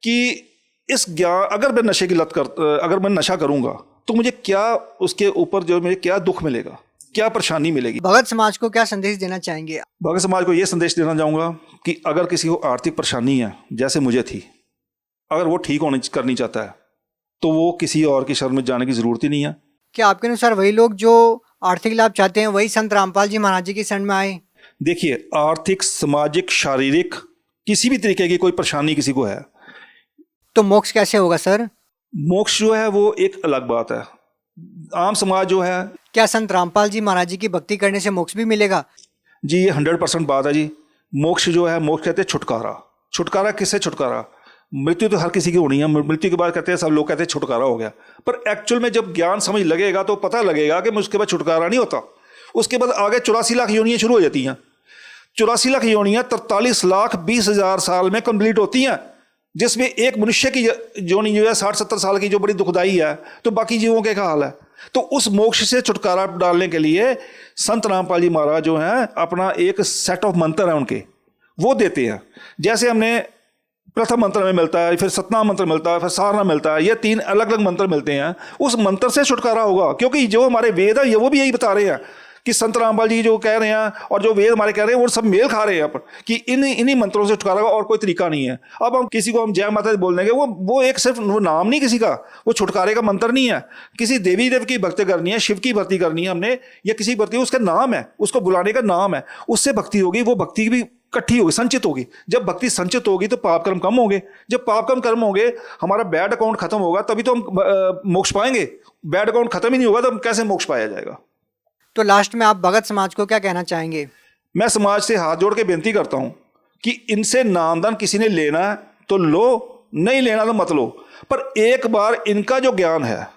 कि इस ज्ञान, अगर मैं नशे की लत अगर मैं नशा करूँगा तो मुझे क्या उसके ऊपर जो मुझे क्या दुख मिलेगा, क्या परेशानी मिलेगी। भगत समाज को क्या संदेश देना चाहेंगे? भगत समाज को ये संदेश देना चाहूँगा कि अगर किसी को आर्थिक परेशानी है, जैसे मुझे थी, अगर वो ठीक करनी चाहता है तो वो किसी और की शरण में जाने की ज़रूरत ही नहीं है। क्या आपके अनुसार वही लोग जो आर्थिक लाभ चाहते हैं वही संत रामपाल जी महाराज जी की शरण में आए? देखिए, आर्थिक, सामाजिक, शारीरिक किसी भी तरीके की कोई परेशानी किसी को है तो मोक्ष कैसे होगा सर? मोक्ष जो है वो एक अलग बात है। आम समाज जो है, क्या संत रामपाल जी महाराज जी की भक्ति करने से मोक्ष भी मिलेगा? जी ये 100% बात है जी। मोक्ष जो है, मोक्ष कहते हैं छुटकारा। छुटकारा किससे? छुटकारा, मृत्यु तो हर किसी की होनी है, मृत्यु के बाद कहते हैं सब लोग कहते हैं छुटकारा हो गया, पर एक्चुअल में जब ज्ञान समझ लगेगा तो पता लगेगा कि उसके बाद छुटकारा नहीं होता। उसके बाद आगे 84 लाख योनियाँ शुरू हो जाती हैं। 84 लाख योनियाँ 43,20,000 साल में कंप्लीट होती हैं, जिसमें एक मनुष्य की योनि जो है 60-70 साल की जो बड़ी दुखदाई है, तो बाकी जीवों के क्या हाल है। तो उस मोक्ष से छुटकारा डालने के लिए संत रामपाल जी महाराज जो हैं अपना एक सेट ऑफ मंत्र है उनके, वो देते हैं। जैसे हमने प्रथम मंत्र में मिलता है, फिर सतनाम मंत्र मिलता है, फिर सारना मिलता है, ये 3 अलग अलग मंत्र मिलते हैं। उस मंत्र से छुटकारा होगा, क्योंकि जो हमारे वेद है वो भी यही बता रहे हैं कि संत रामपाल जी जो कह रहे हैं और जो वेद हमारे कह रहे हैं वो सब मेल खा रहे हैं पर कि इन्हीं मंत्रों से छुटकारा होगा और कोई तरीका नहीं है। अब हम किसी को हम जय माता दी बोल देंगे, वो एक सिर्फ वो नाम नहीं किसी का, वो छुटकारे का मंत्र नहीं है। किसी देवी देव की भक्ति करनी है, शिव की भक्ति करनी है हमने, या किसी भक्ति, उसका नाम है, उसको बुलाने का नाम है, उससे भक्ति होगी। वो भक्ति भी इकट्ठी होगी, संचित होगी। जब भक्ति संचित होगी तो पाप कर्म कम होंगे। जब पाप कर्म होंगे, हमारा बैड अकाउंट खत्म होगा, तभी तो हम मोक्ष पाएंगे। बैड अकाउंट खत्म ही नहीं होगा तो कैसे मोक्ष पाया जाएगा। तो लास्ट में आप भगत समाज को क्या कहना चाहेंगे? मैं समाज से हाथ जोड़ के बेनती करता हूं कि इनसे नामदान किसी ने लेना है तो लो, नहीं लेना तो मत लो, पर एक बार इनका जो ज्ञान है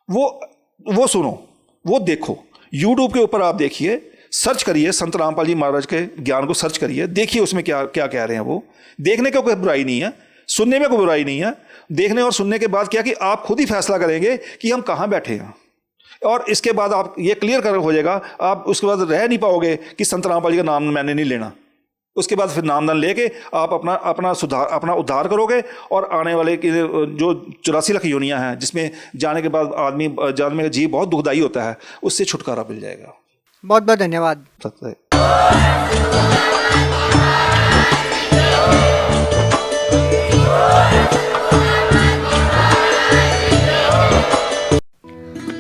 वो सुनो, वो देखो। YouTube के ऊपर आप देखिए, सर्च करिए, संत रामपाल जी महाराज के ज्ञान को सर्च करिए, देखिए उसमें क्या क्या कह रहे हैं। वो देखने का कोई बुराई नहीं है, सुनने में कोई बुराई नहीं है। देखने और सुनने के बाद क्या कि आप खुद ही फैसला करेंगे कि हम कहाँ बैठे हैं, और इसके बाद आप ये क्लियर कर हो जाएगा। आप उसके बाद रह नहीं पाओगे कि संत रामपाल जी का नाम मैंने नहीं लेना। उसके बाद फिर नामदान लेके आप अपना उद्धार करोगे, और आने वाले जो 84 लाख योनियां हैं, जिसमें जाने के बाद आदमी का जीव बहुत दुखदाई होता है, उससे छुटकारा मिल जाएगा। बहुत बहुत धन्यवाद।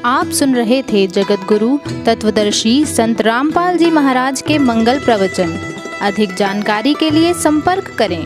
आप सुन रहे थे जगत गुरु तत्वदर्शी संत रामपाल जी महाराज के मंगल प्रवचन। अधिक जानकारी के लिए संपर्क करें।